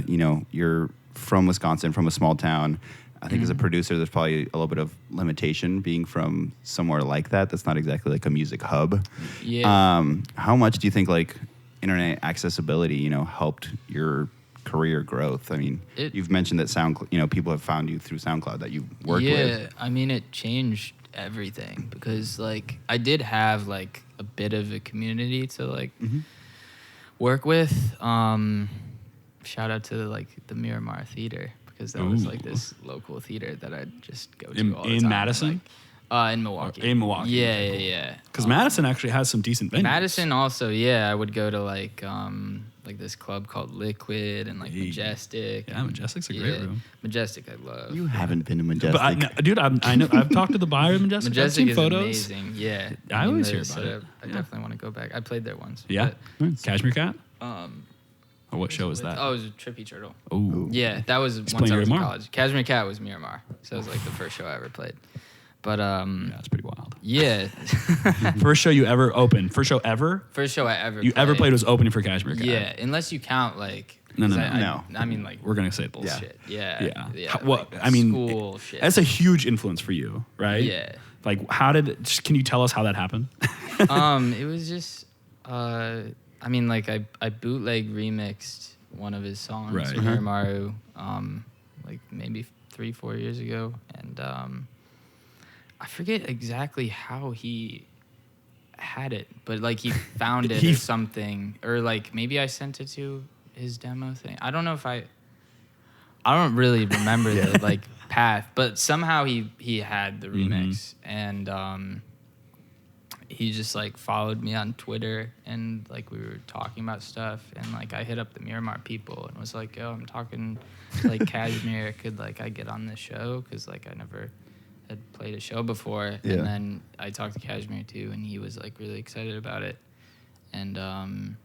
You know, you're from Wisconsin, from a small town. I think as a producer, there's probably a little bit of limitation being from somewhere like that. That's not exactly like a music hub. Yeah. How much do you think like internet accessibility, you know, helped your career growth? I mean, you've mentioned that people have found you through SoundCloud that you worked with. Yeah, I mean, it changed everything because like I did have like a bit of a community to like work with. Shout out to like the Miramar Theater because that was like this local theater that I'd just go to all the time. In Madison? In Milwaukee. In Milwaukee. Yeah. Because Madison actually has some decent venues. Madison also, yeah. I would go to like this club called Liquid and like Majestic. Yeah, Majestic's a great room. Majestic, I love. You haven't been to Majestic. But dude, I know. I've talked to the buyer of Majestic. Majestic I've seen is photos. amazing. Yeah, I always hear the about it. setup, I definitely want to go back. I played there once. Yeah. Cashmere Cat. But, Or what show was that? Oh, it was a Trippy Turtle. Oh. Yeah, that was once playing I was in Miramar. college. Cashmere Cat was Miramar, so it was like the first show I ever played. But Yeah, that's pretty wild. yeah, First show you ever opened. First show ever first show I ever you ever played was opening for Cashmere Cat. Yeah, unless you count like No. I mean like We're gonna say this. bullshit. Yeah. How- what like I mean, school shit. that's a huge influence for you, right? Yeah. Like, can you tell us how that happened? It was just I mean like I bootleg remixed one of his songs, Right. Miramar, like maybe 3-4 years ago, and I forget exactly how he had it, but like he found it or something, or like maybe I sent it to his demo thing. I don't know if I don't really remember the like path, but somehow he had the remix, and he just like followed me on Twitter, and like we were talking about stuff, and like I hit up the Miramar people and was like, yo, I'm talking to like Cashmere, could like I get on this show, because like I never had played a show before. Yeah. And then I talked to Cashmere too, and he was like really excited about it, and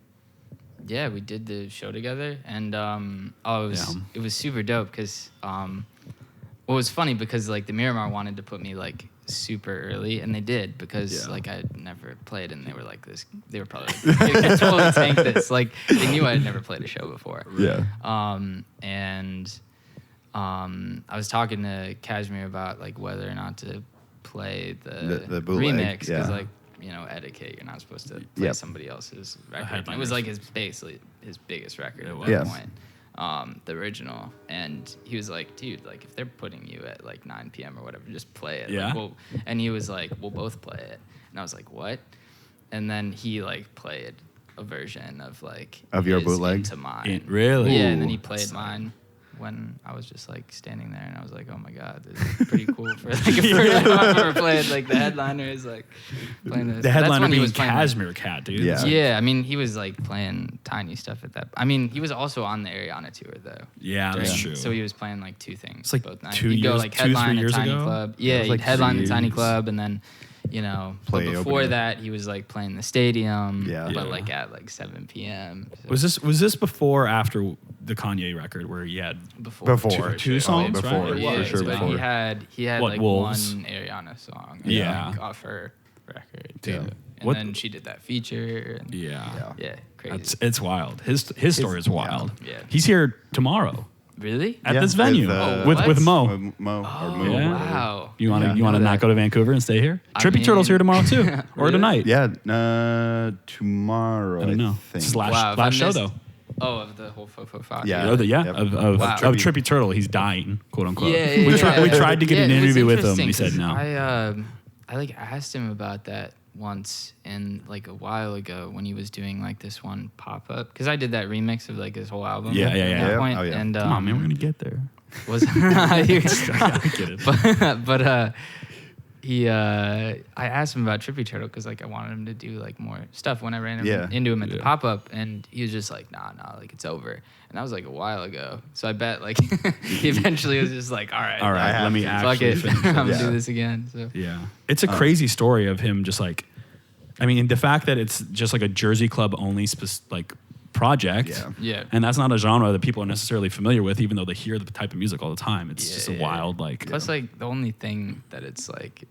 yeah, we did the show together, and it was super dope because what was funny, because like the Miramar wanted to put me like super early, and they did, because like I never played, and they were like this. They were probably like, you can totally tank this. Like they knew I had never played a show before. Yeah. And I was talking to Cashmere about like whether or not to play the bootleg, remix, because yeah. like, you know, etiquette, you're not supposed to play somebody else's record. And it was like basically his biggest record at that point. The original. And he was like, dude, like if they're putting you at like 9 p.m. or whatever, just play it. Yeah. Like, and he was like, we'll both play it. And I was like, what? And then he like played a version of like Of your his bootleg? into mine. Really? Yeah, and then he Ooh. played mine when I was just like standing there, and I was like, oh my god, this is pretty cool for like a first time I've ever played. Like the headliner is like playing this. The That's headliner when he being was playing, like, Cashmere Cat, dude. Yeah. yeah, I mean, he was like playing tiny stuff at that. I mean, he was also on the Ariana tour though. Yeah, that's during- true. So he was playing like two things. It's like both nights. 2 He'd go years- like 2, 3 headline years a tiny ago? club. It Yeah, was he'd like headline 3 a tiny years. club, and then, you know, Play but before opening. that, he was like playing the stadium. Yeah. But Yeah. like at like 7 p.m. So Was this before or after the Kanye record where he had before. two songs, before, right? Yeah, for sure but before. he had What, like Wolves? one Ariana song, Yeah. like, off her record too. Yeah. And What- then she did that feature. And Yeah. yeah, crazy. It's wild. His story is wild. Yeah. He's here tomorrow. Really? At this venue with what? Mo. With Mo or Oh, Moo. Yeah. wow. You want to know not that. go to Vancouver and stay here? I Trippy Turtle's mean- here tomorrow too, or Really? tonight. Yeah, tomorrow. I don't know. think. It's his last, Wow, if I last show missed- though. Oh, of the whole Fofo Yeah. Of Yep. of Wow. Trippy Turtle. He's dying, quote unquote. Yeah, we tried to get an it was interview with him. And he interesting said no. 'cause I like asked him about that once and like a while ago when he was doing like this one pop up because I did that remix of like his whole album. Yeah. at that Yeah. point, Oh, yeah. And Come on, man, we're gonna get there. was I get it. but I asked him about Trippy Turtle because like I wanted him to do like more stuff when I ran into him at the Yeah. pop up, and he was just like, nah, like it's over, and that was like a while ago. So I bet like he eventually was just like, all right, Let me fuck actually it, finish I'm it. gonna Yeah. do this again. So Yeah. It's a crazy story of him just like, I mean, the fact that it's just like a Jersey Club only like project. Yeah. Yeah. And that's not a genre that people are necessarily familiar with, even though they hear the type of music all the time. It's just a Yeah. wild, like. Plus, like the only thing that it's like,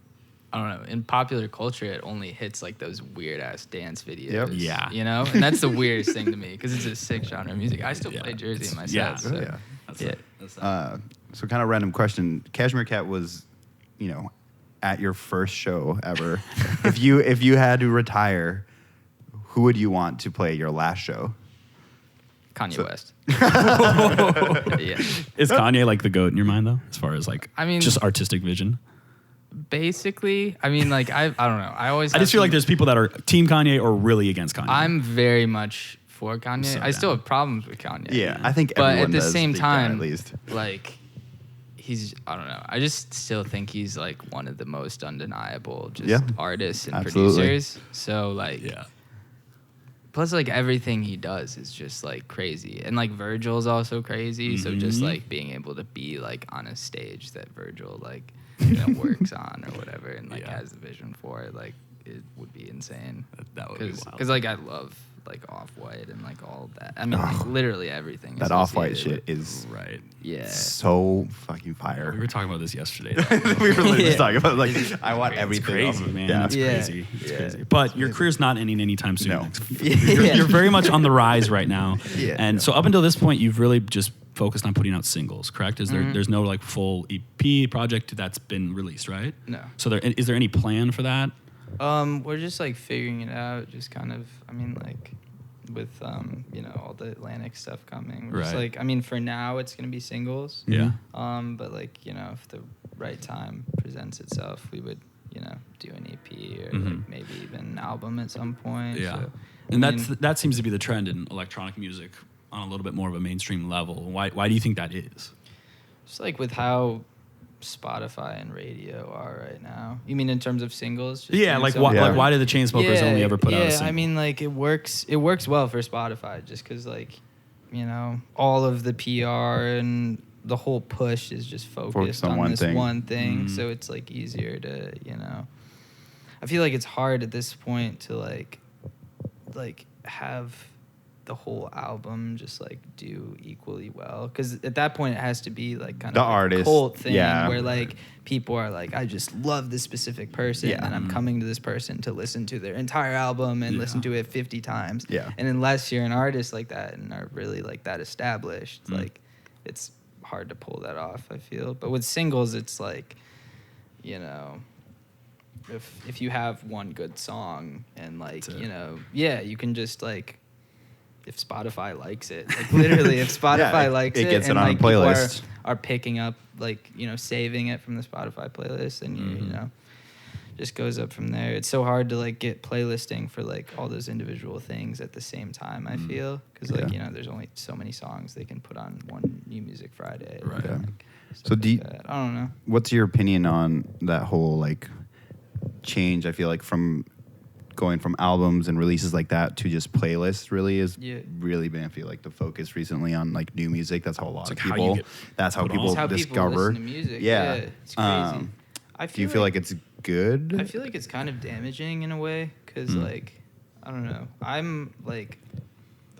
I don't know, in popular culture, it only hits like those weird ass dance videos. Yep. Yeah. You know, and that's the weirdest thing to me because it's a sick genre of music. I still Yeah. play Jersey in my Yeah. set. So, Yeah. yeah. So kind of random question. Cashmere Cat was, at your first show ever. if you had to retire, who would you want to play your last show? Kanye West. Yeah. Is Kanye like the GOAT in your mind, though, as far as like, I mean- just artistic vision? Basically, I mean, like I don't know. I just feel like there's people that are Team Kanye or really against Kanye. I'm very much for Kanye. So I still down. have problems with Kanye. Yeah, I think But everyone at the does same deep down, time, at least. like I don't know. I just still think he's like one of the most undeniable just Yeah, artists and absolutely. producers. So like, yeah. plus like everything he does is just like crazy, and like Virgil's also crazy. So just like being able to be like on a stage that Virgil like works on or whatever, and like Yeah. has the vision for it, like it would be insane. That would be wild. Because like I love like Off-White and like all that. I mean, like, literally everything. That Off-White shit associated is Right. Yeah. so fucking fire. We were talking about this yesterday. we were literally Yeah. talking about like I want It's everything. crazy, off of- man. Yeah. It's Yeah. crazy. It's Yeah. crazy. But your career's not ending anytime soon. No. You're very much on the rise right now. Yeah. And so up until this point, you've really just focused on putting out singles, correct? There's no like full EP project that's been released, right? No. So is there any plan for that? We're just like figuring it out. Just kind of. I mean, like with all the Atlantic stuff coming. We're just Right. like, I mean, for now it's gonna be singles. Yeah. But like if the right time presents itself, we would do an EP or like maybe even an album at some point. Yeah. So, And I mean, that seems to be the trend in electronic music on a little bit more of a mainstream level. Why do you think that is? just like with how Spotify and radio are right now. You mean in terms of singles? Just Yeah, doing like so why, many- like why did the Chainsmokers only ever put out a single? I mean, like it works well for Spotify just because like all of the PR and the whole push is just focused on on one this thing. one thing, so it's like easier to I feel like it's hard at this point to like have the whole album just like do equally well, because at that point it has to be like kind The of like artist, a cult thing yeah. where like people are like, I just love this specific person, Yeah. and I'm coming to this person to listen to their entire album and listen to it 50 times. Yeah. And unless you're an artist like that and are really like that established, like it's hard to pull that off, I feel. But with singles, it's like, if you have one good song and like, That's it. you can just like, if Spotify likes it, like literally if Spotify likes it, gets it and on a like people playlist. are picking up like, saving it from the Spotify playlist, and you just goes up from there. It's so hard to like get playlisting for like all those individual things at the same time, I feel, because like Yeah. there's only so many songs they can put on one New Music Friday. Right. Yeah. Stuff So do you- like that. I don't know. What's your opinion on that whole like change? I feel like from going from albums and releases like that to just playlists really is Yeah. really been, I feel like, the focus recently on like new music. That's how a lot It's of like how you people. get That's how put on. people It's how discover. people listen to music. Yeah. It's crazy. Do you feel like it's good? I feel like it's kind of damaging in a way because, like, I don't know. I'm like,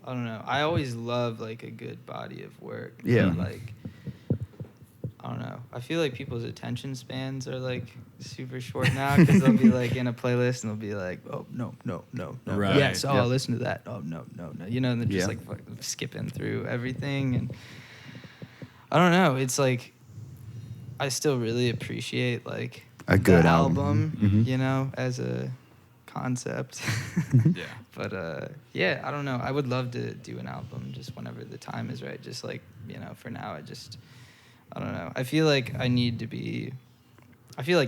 I don't know. I always love like a good body of work. Yeah. But, like, I don't know. I feel like people's attention spans are like super short now because they'll be like in a playlist and they'll be like, oh no. Right. Yes, Yep. I'll listen to that. Oh no. And they're just Yeah. like skipping through everything, and I don't know. It's like I still really appreciate like A good the album. Mhm. you know, as a concept. Yeah. But yeah, I don't know. I would love to do an album just whenever the time is right. Just like, you know, for now, I don't know. I feel like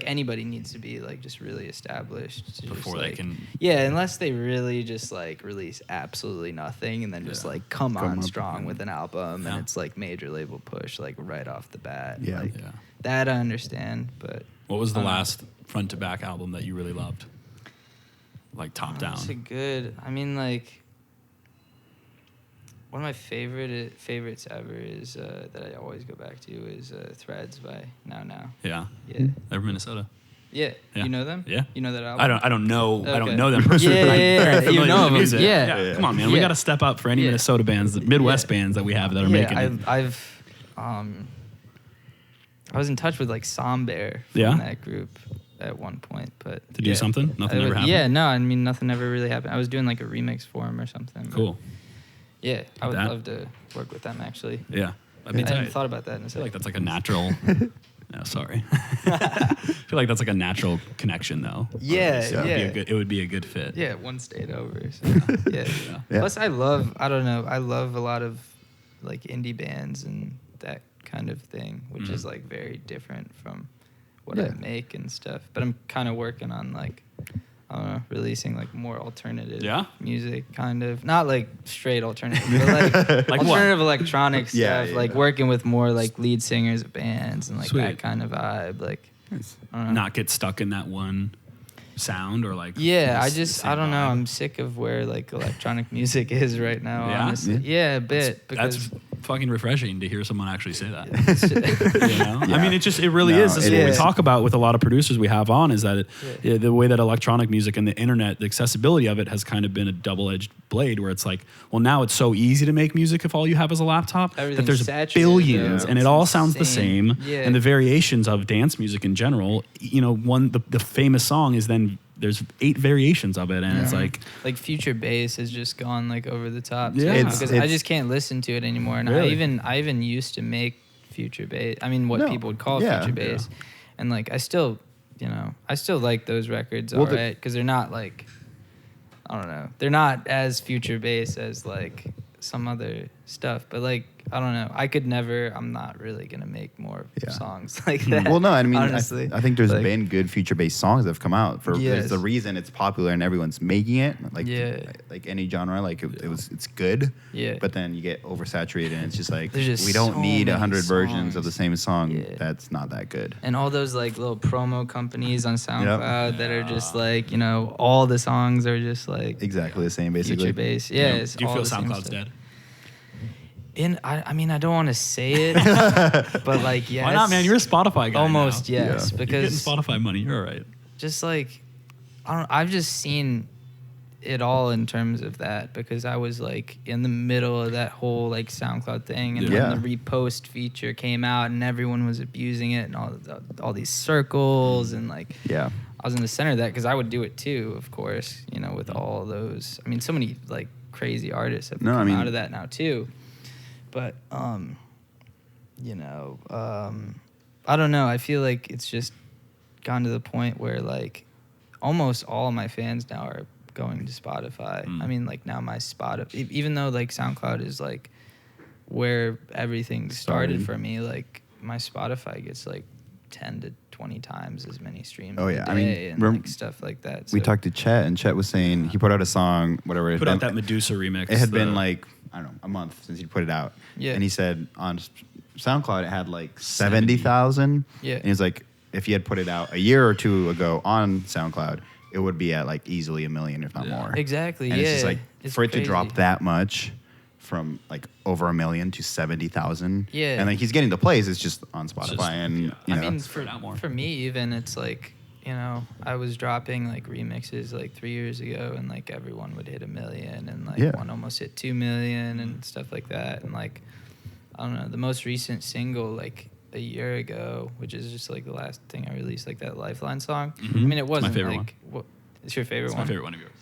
anybody needs to be like just really established to Before just, they like, can. Yeah, unless they really just like release absolutely nothing and then just Yeah. like come on up. strong with an album Yeah. and it's like major label push like right off the bat. Yeah. Like, Yeah. that I understand, but What was the I don't know. last front to back album that you really loved? Like top down. That's a good. I mean, like one of my favorites ever is that I always go back to is Threads by Now. Yeah. Yeah, They're Minnesota. yeah. Yeah. You know them? Yeah. You know that album? I don't know Okay. them personally. Yeah, but I'm yeah, very yeah. familiar You know with the them. music. Yeah. Come on, man. We Yeah. got to step up for any Yeah. Minnesota bands, the Midwest Yeah. bands that we have that are Yeah, making it. I was in touch with like Sombear from Yeah? that group at one point, but To do something? Nothing ever happened? Yeah, no, I mean nothing ever really happened. I was doing like a remix for him or something. but Cool. Yeah, I would That- love to work with them actually. Yeah. That'd be I hadn't tight. thought about that in a I feel like second. that's like a natural. No, sorry. I feel like that's like a natural connection, though. Yeah, So yeah. it would be a good fit. Yeah, one state over. So, yeah. Yeah. Plus, I love a lot of like indie bands and that kind of thing, which is like very different from what I Yeah. make and stuff. But I'm kind of working on like, I don't know, releasing like more alternative Yeah? music, kind of. Not like straight alternative, but like, Like what? alternative electronic stuff, Yeah, yeah, like yeah. working with more like lead singers of bands and like Sweet. that kind of vibe. Like, I don't know. Not get stuck in that one sound or like. Yeah, the same I don't know. vibe. I'm sick of where like electronic music is right now. Yeah? Honestly, yeah, a bit. That's fucking refreshing to hear someone actually say that. because You know? Yeah. I mean, it really No, is. This is it what we is. talk about with a lot of producers we have on is that Yeah. the way that electronic music and the internet, the accessibility of it has kind of been a double-edged blade where it's like, well, now it's so easy to make music if all you have is a laptop that Everything's there's saturated, billions though. and it It's all sounds the insane. same. Yeah. And the variations of dance music in general, you know, the famous song is then there's 8 variations of it and it's like, like future bass has just gone like over the top. Yeah. Too, It's- because I it's- just can't listen to it anymore. And Really? I even used to make future bass. I mean, what No. people would call Yeah. future bass, and like I still like those records, Well, alright, because they're not like, I don't know, they're not as future bass as like some other stuff, but like I don't know, I'm not really gonna make more Yeah. songs like that. Well, no, I mean, honestly, I think there's Like, been good future-based songs that have come out. There's Yes. the reason it's popular and everyone's making it. Like, Yeah. like any genre, like it's good. Yeah. But then you get oversaturated and it's just like There's just we don't so need many 100 versions of the songs. same song. Yeah. That's not that good. And all those like little promo companies on SoundCloud that are just like, you know, all the songs are just like Exactly the same, basically. future bass. Yeah. you it's do you all feel the same SoundCloud's stuff. dead? I mean, I don't want to say it, but like, yes. Why not, man? You're a Spotify guy. almost now. yes, Yeah. You're getting because Spotify money. You're all right. just like I've just seen it all in terms of that because I was like in the middle of that whole like SoundCloud thing, and Yeah. when the repost feature came out and everyone was abusing it and all these circles and like Yeah. I was in the center of that because I would do it too, of course, you know, with all those. I mean, so many like crazy artists have No, come I mean- out of that now too. But you know, I don't know. I feel like it's just gone to the point where like almost all of my fans now are going to Spotify. I mean, like now my Spotify, even though like SoundCloud is like where everything started for me, like my Spotify gets like 10 to 20 times as many streams Oh, a yeah. I mean, day and remember- like stuff like that. We So- talked to Chet, and Chet was saying he put out a song, whatever. it Put had out been- that Medusa remix. It had the- been like, I don't know, a month since he put it out. Yeah. And he said on SoundCloud it had like 70,000. Yeah. And he's like, if he had put it out a year or two ago on SoundCloud, it would be at like easily 1 million, if not Yeah. more. Exactly. And yeah. it's just like It's for it to drop crazy. that much from like over 1 million to 70,000. Yeah. And like he's getting the plays. It's just on Spotify, just- and yeah. you I know. mean, spread out more. for me, even it's like, you know, I was dropping like remixes like 3 years ago, and like everyone would hit 1 million, and like Yeah. one almost hit 2 million and stuff like that. And like, I don't know, the most recent single like a year ago, which is just like the last thing I released, like that Lifeline song. I mean, it my wasn't favorite like what. It's your favorite It's one. my favorite one of yours.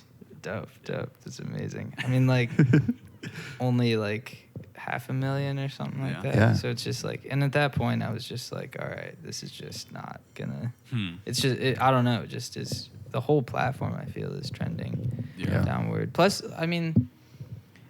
Dope. That's amazing. I mean, like, only like 500,000 or something like that. Yeah. So it's just like, and at that point I was just like, all right, this is just not gonna. It's just I don't know. It just is. The whole platform I feel is trending downward. Plus, I mean,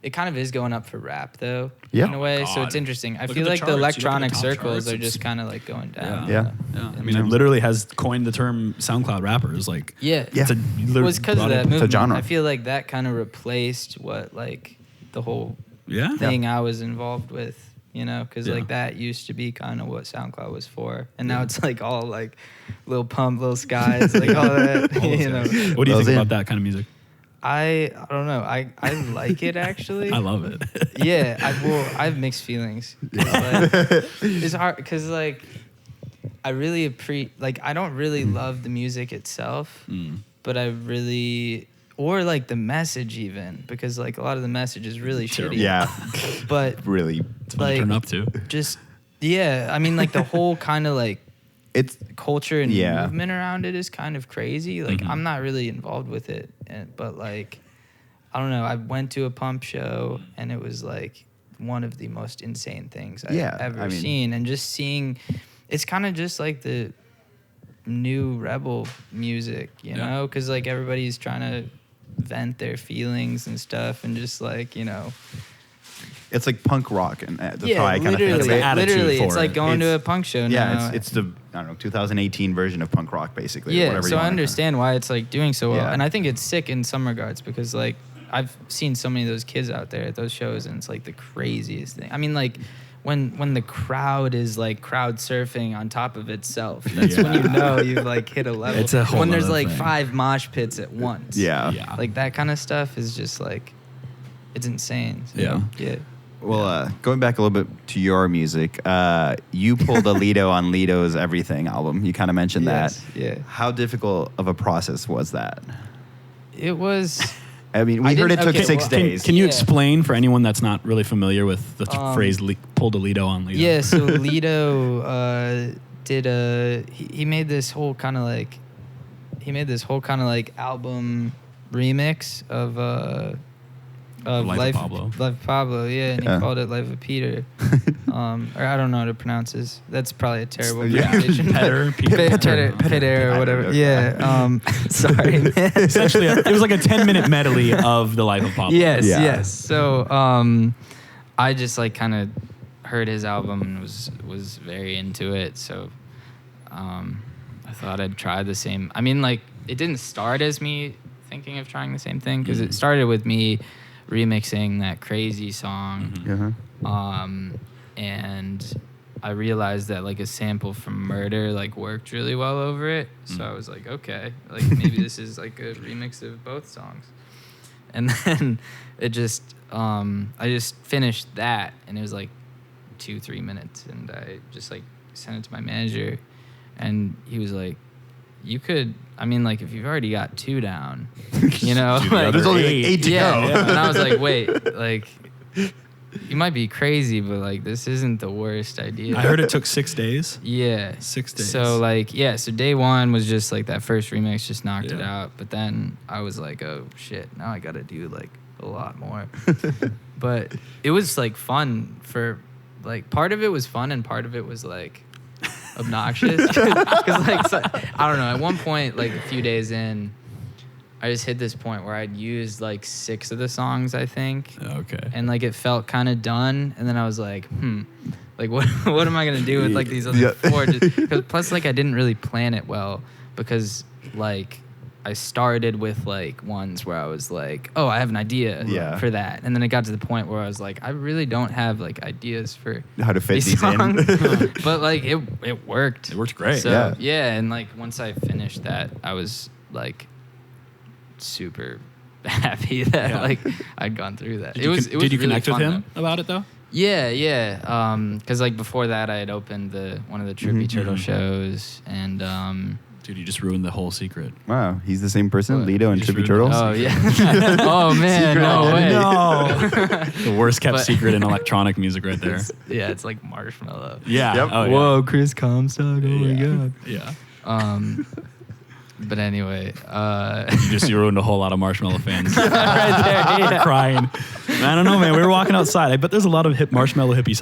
it kind of is going up for rap though, in a way. So it's interesting. I feel like the electronic circles are just kind of like going down. Yeah. I mean, it literally has coined the term SoundCloud rappers. Like, it's because of that movement. It's a genre. I feel like that kind of replaced what like the whole thing I was involved with. You know, because like that used to be kind of what SoundCloud was for, and now it's like all like Lil Pump, Lil Skies, like all that. You know, what do you think about that kind of music? I don't know. I like it actually. I love it. Yeah, I have mixed feelings. Like, it's hard because like I really I don't really love the music itself, but I really. Or like the message even, because like a lot of the message is really shitty. Yeah. But really it's like, turn up to. Just I mean like the whole kind of like it's culture and movement around it is kind of crazy. Like I'm not really involved with it, but like I don't know. I went to a Pump show and it was like one of the most insane things I've ever seen, and just seeing, it's kind of just like the new rebel music, you know, because like everybody's trying to vent their feelings and stuff, and just like, you know, it's like punk rock, and that's how I kind of think of it. Literally, it's like going to a punk show now. Yeah, it's the 2018 version of punk rock, basically. Yeah, so I understand why it's like doing so well, and I think it's sick in some regards because like I've seen so many of those kids out there at those shows, and it's like the craziest thing. I mean, like when the crowd is like crowd surfing on top of itself, that's when you know you've like hit a level. It's a whole when there's other like thing. 5 mosh pits at once. Yeah. Like that kind of stuff is just like, it's insane. So, yeah. Well, going back a little bit to your music, you pulled a Lido on Lido's Everything album. You kind of mentioned that. Yeah. How difficult of a process was that? It was. I mean, we heard it took 6 days. Can you explain for anyone that's not really familiar with the phrase pulled a Lido on Lido? Yeah, so Lido did he made this whole kind of like album remix of Life of Pablo. Life of Pablo, yeah, and he called it Life of Peter. Or I don't know how to pronounce his. That's probably a terrible pronunciation. Peter, or whatever. Yeah. Sorry, man. Essentially, it was like a 10-minute medley of the Life of Pablo. Yes. So I just like kind of heard his album and was very into it. So I thought I'd try the same. I mean, like it didn't start as me thinking of trying the same thing, because it started with me remixing that Crazy song. And I realized that like a sample from Murder like worked really well over it. So I was like, okay, like maybe this is like a remix of both songs. And then it just I just finished that, and it was like 2-3 minutes, and I just like sent it to my manager, and he was like, you could, I mean, like, if you've already got 2 down, you know, like, there's only like 8 to go. And I was like, wait, like, you might be crazy, but like, this isn't the worst idea. I heard it took 6 days. Yeah. 6 days. So like, so day 1 was just like that first remix just knocked it out. But then I was like, oh shit, now I got to do like a lot more. But it was like fun for, like, part of it was fun and part of it was like obnoxious. Because like, so, I don't know, at one point, like a few days in, I just hit this point where I'd used like 6 of the songs, I think. Okay. And like it felt kind of done, and then I was like, like what am I gonna do with like these other 4? Cause plus like I didn't really plan it well, because like I started with like ones where I was like, oh, I have an idea for that, and then it got to the point where I was like, I really don't have like ideas for how to fit these songs. in. But like it worked. It worked great. So and like once I finished that, I was like super happy that like I'd gone through that. Did you really connect with fun, him about it though? Yeah. Because like before that, I had opened one of the Trippy Turtle shows, and dude, you just ruined the whole secret. Wow, he's the same person, What? Lido and Trippy Turtles. Oh yeah. Oh man, no way. No. The worst kept secret in electronic music right there. It's like Marshmallow. Yeah. Yep. Oh, yeah. Whoa, Chris Comstock. Oh my god. Yeah. But anyway, You ruined a whole lot of Marshmello fans. right there, yeah. Crying. I don't know, man. We were walking outside. I bet there's a lot of Marshmello hippie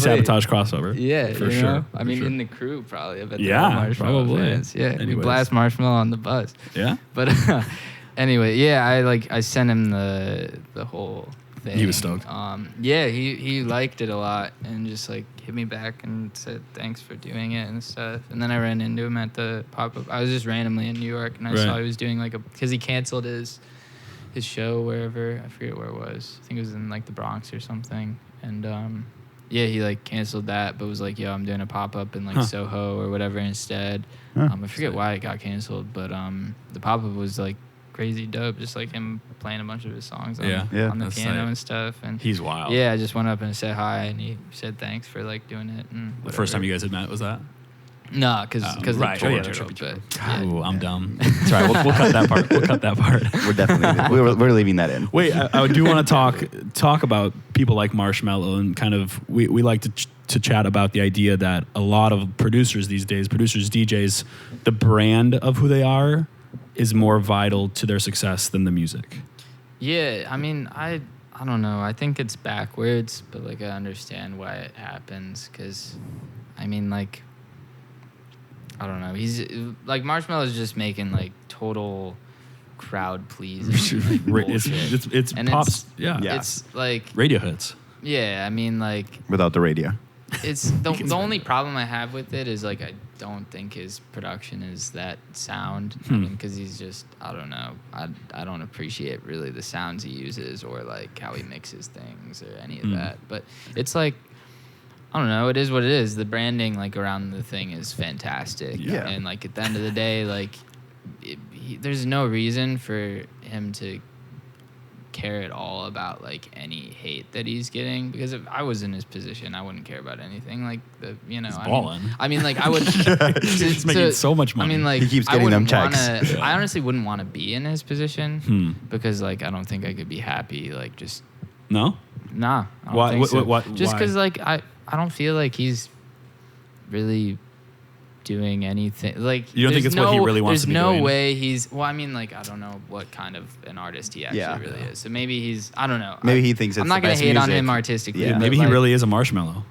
sabotage crossover. Yeah, for sure. I mean, in the crew probably. I bet Yeah, they're all Marshmello probably. fans. Yeah, we Anyways. blast Marshmello on the bus. Yeah. But anyway, yeah, I sent him the whole thing. He was stoked. Yeah, he liked it a lot and just like hit me back and said thanks for doing it and stuff. And then I ran into him at the pop-up. I was just randomly in New York and I saw he was doing like because he canceled his show wherever, I forget where it was. I think it was in like the Bronx or something. And yeah, he like canceled that, but was like, yo, I'm doing a pop-up in like Soho or whatever instead. I forget why it got canceled, but the pop-up was like crazy dope, just like him playing a bunch of his songs on the piano and stuff. And he's wild. Yeah, I just went up and said hi, and he said thanks for like doing it. And The first time you guys had met was that? No, because right. the True. tour, Ooh, I'm dumb. That's right. We'll cut that part. We'll cut that part. We're definitely we're leaving that in. Wait, I do want to talk about people like Marshmello and kind of we like to chat about the idea that a lot of producers these days, DJs, the brand of who they are is more vital to their success than the music. Yeah, I mean, I don't know. I think it's backwards, but like I understand why it happens. Because, I mean, like, I don't know. He's like Marshmello is just making like total crowd pleasing. Like, it's and pops. It's like radio hits. Yeah, I mean, like Without the radio. it's the only problem I have with it is like I don't think his production is that sound. I mean, because he's just I don't know. I don't appreciate really the sounds he uses or like how he mixes things or any of that. But it's like I don't know. It is what it is. The branding like around the thing is fantastic. Yeah. And like at the end of the day, like there's no reason for him to care at all about like any hate that he's getting, because if I was in his position I wouldn't care about anything. Like he's balling. I mean like I would he's making so much money. I mean like he keeps getting them checks. I honestly wouldn't want to be in his position because like I don't think I could be happy like just no nah I don't why think so. what just why? because like I don't feel like he's really doing anything. Like you don't think it's what he really wants to be doing? There's no way he's well I mean like I don't know what kind of an artist he actually really is, so maybe he's I don't know, maybe he thinks it's I'm not the gonna best hate on music. him artistically. Yeah. but Maybe he like, really is a Marshmello.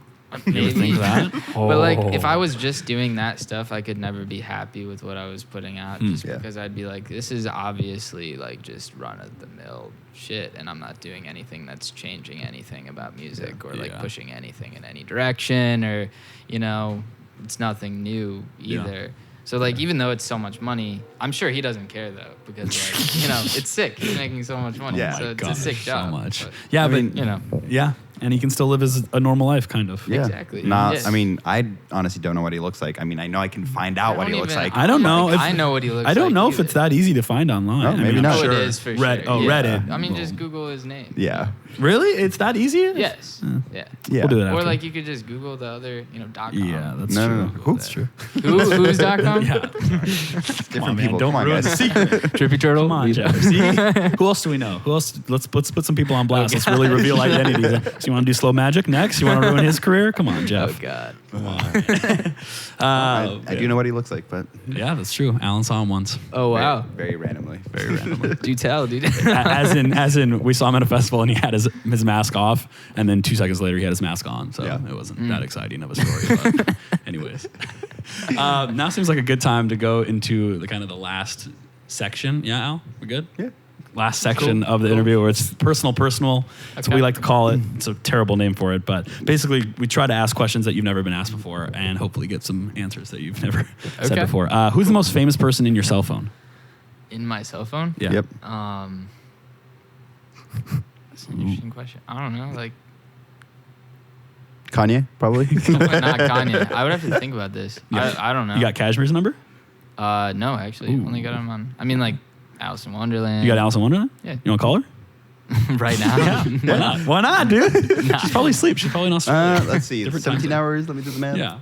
maybe think that? But like Oh. if I was just doing that stuff I could never be happy with what I was putting out just Yeah. because I'd be like this is obviously like just run of the mill shit and I'm not doing anything that's changing anything about music or like pushing anything in any direction, or you know it's nothing new either. So like even though it's so much money, I'm sure he doesn't care though, because like you know it's sick. He's making so much money, Yeah. so it's God, a sick job. so much. But, Yeah, I but mean, you know, yeah, and he can still live a normal life, kind of. Yeah. Exactly. Nah, Yeah. I mean, I honestly don't know what he looks like. I mean, I know I can find out what he looks like. I don't know. I know what he looks like. I don't know if either. it's that easy to find online. No, I maybe mean, not. I'm Oh, sure. it is for Red- sure. Oh, yeah. Reddit. I mean, just Google his name. Yeah. Really? It's that easy? Yes. Yeah. Yeah. We'll do that Or after. like you could just Google the other, .com. Yeah, that's No, true. no, no. Who? That's true. Who's .com? Yeah. Different on, man, people. don't Come on, ruin guys. the secret. Trippy Turtle. Come on, Jeff. See? Who else do we know? Who else? Let's put some people on blast. Let's really reveal identities. So you want to do slow magic next? You want to ruin his career? Come on, Oh Jeff. God. Come on. I do know what he looks like, but Yeah, that's true. Alan saw him once. Oh wow. very randomly. Very randomly. Do tell, dude. as in, we saw him at a festival and he had his mask off, and then 2 seconds later he had his mask on. So Yeah. it wasn't that exciting of a story. But anyways, now seems like a good time to go into the kind of the last section. Yeah, Al, we good? Yeah. Last section of the interview where it's personal. That's what we like to call it. It's a terrible name for it, but basically we try to ask questions that you've never been asked before and hopefully get some answers that you've never said Okay. before. Who's the most famous person in your cell phone? In my cell phone? Yeah. Yep. That's an interesting question. I don't know, like Kanye, probably. not Kanye. I would have to think about this. I don't know. You got Cashmere's number? No, actually, Ooh. only got him on. I mean, like Alice in Wonderland. You got Alice in Wonderland? Yeah. You want to call her? right now. Why not? Why not, dude? She's probably asleep. She's probably in Australia. Let's see. Different 17 time hours. Let me do the math. Yeah.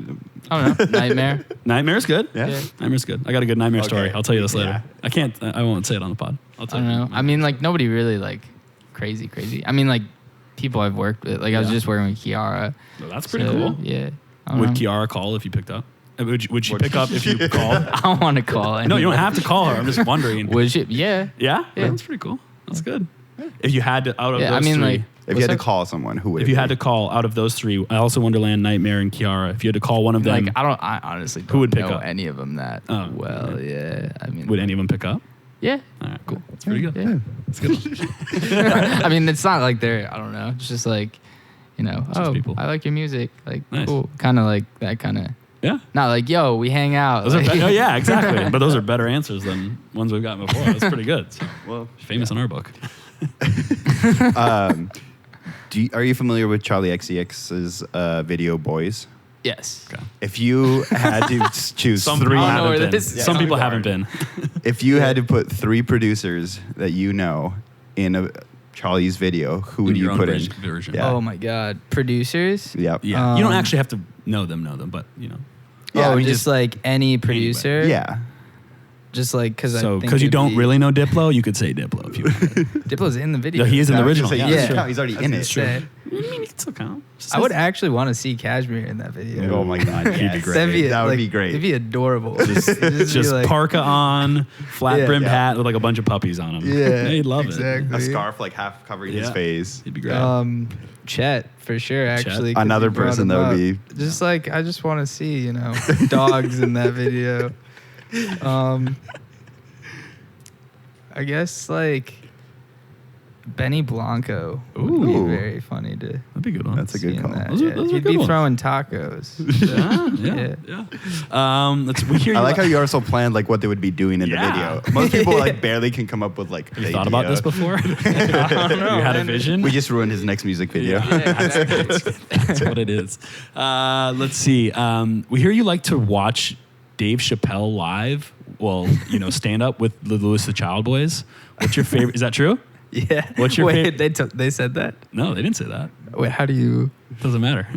I don't know. Nightmare. Nightmare's good. Yeah. Yeah. Nightmare's good. I got a good nightmare story. Okay. I'll tell you this later. Yeah. I won't say it on the pod. I'll I tell don't you. know. I mean, like nobody really like crazy. I mean, like people I've worked with. Like I was just working with Kiara. Well, that's pretty So, cool. Yeah. I don't Would know. Kiara call if you picked up? Would she pick up if you called? I don't want to call anyone. No, you don't have to call her. I'm just wondering. Would she? Yeah. Yeah? That's pretty cool. That's good. If you had to, out of those I mean, three, like, If you had to call someone, who would it if you be? had to call out of those three, Alice in Wonderland, Nightmare, and Kiara, if you had to call one of them, like, I honestly don't would pick know up? any of them that Oh, well. Yeah. I mean, would any of them pick up? yeah. All right, cool. That's pretty good. Yeah. That's good. I mean, it's not like they're, I don't know. It's just like, Just people. I like your music. Like, Nice. cool. Kind of like that kind of. Yeah. Not like, yo, we hang out. Those are Like, oh, yeah, exactly. But those are better answers than ones we've gotten before. That's pretty good. So, Well, famous in our book. Are you familiar with Charlie XCX's video Boys? yes. Okay. If you had to choose Some three, people I don't know where haven't been. this is Some people going. haven't been. if you had to put three producers that you know in a Charlie's video, who would In your you own put in? version. Yeah. Oh my God. Producers? Yep. Yeah. You don't Um, actually have to know them, but Yeah, oh, I mean, just like any producer? Yeah. Just like, because So because you don't really know Diplo, you could say Diplo if you wanted. Diplo's in the video. No, he is in the I was original. gonna say, Yeah, he that's doesn't true. count. He's already in it. Say, I mean, it still count. I would actually want to see Cashmere in that video. Oh my God, he'd be Yes. great. That would like, be great. It'd be adorable. Just be just like, parka on, flat Yeah. brimmed Yeah. hat with like a bunch of puppies on him. Yeah, He'd love exactly. a scarf like half covering his Yeah. face. He'd be great. Chet for sure. Actually, 'cause Another you brought person him that would up. Just like I just want to see dogs in that video. I guess like Benny Blanco would Ooh. be very funny to That'd be a good one. That's a see good in call. that. Those are Yeah. good He'd be ones. throwing tacos. yeah. We hear I like how you also planned like what they would be doing in Yeah. the video. Most people like barely can come up with like. Have you an thought about idea. this before? I don't know. You had a man. vision? We just ruined his next music video. That's what it is. Let's see. We hear you like to watch Dave Chappelle live. Well, stand up with the Louis the Child Boys. What's your favorite? Is that true? Yeah. What's your Wait? favorite? They said that. No, they didn't say that. Wait, how do you? Doesn't matter.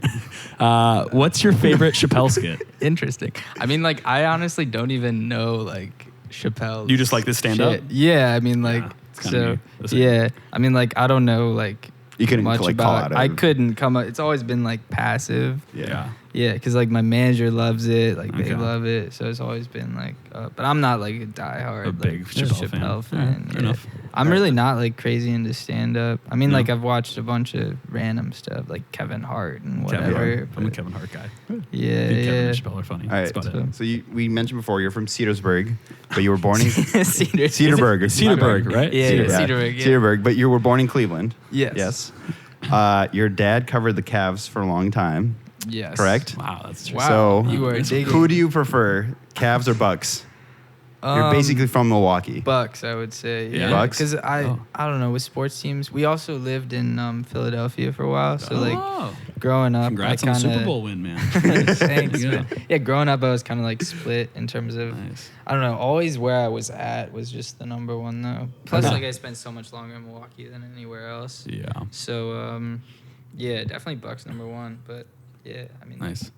What's your favorite Chappelle skit? Interesting. I mean, like, I honestly don't even know like Chappelle. You just like this stand up? shit. Yeah, I mean, like, Yeah, it's kinda me. The same. yeah. I mean, like, I don't know like You couldn't much like call about. out. I couldn't come up. It's always been like passive. Yeah. Yeah, because like my manager loves it, like Okay. they love it, so it's always been like. But I'm not like a diehard, A big like, Chappelle fan. All right, fair enough. I'm really not like crazy into stand up. I mean, No. like I've watched a bunch of random stuff, like Kevin Hart and Kevin whatever. Hart. I'm a but Kevin Hart guy. yeah, Kevin yeah. and Chappelle are funny. All right. That's about it. So we mentioned before you're from Cedarsburg, but you were born in Cedar. Cedarburg. Cedarburg, right? Yeah, Cedarburg. yeah, Cedarburg. Yeah. Cedarburg, but you were born in Cleveland. Yes. Yes. Your dad covered the Cavs for a long time, Yes. correct? Wow, that's true. Wow. So You are digging. who do you prefer, Cavs or Bucks? You're basically from Milwaukee. Bucks, I would say. Yeah. Bucks? Because Oh. I don't know, with sports teams, we also lived in Philadelphia for a while. So like Oh. growing up, Congrats I on the kinda, Super Bowl win, man. Thanks, Yeah. man. Yeah, growing up, I was kind of like split in terms of, Nice. I don't know, always where I was at was just the number one though. Plus, Okay. like I spent so much longer in Milwaukee than anywhere else. Yeah. So, yeah, definitely Bucks number one. But yeah, I mean, Nice.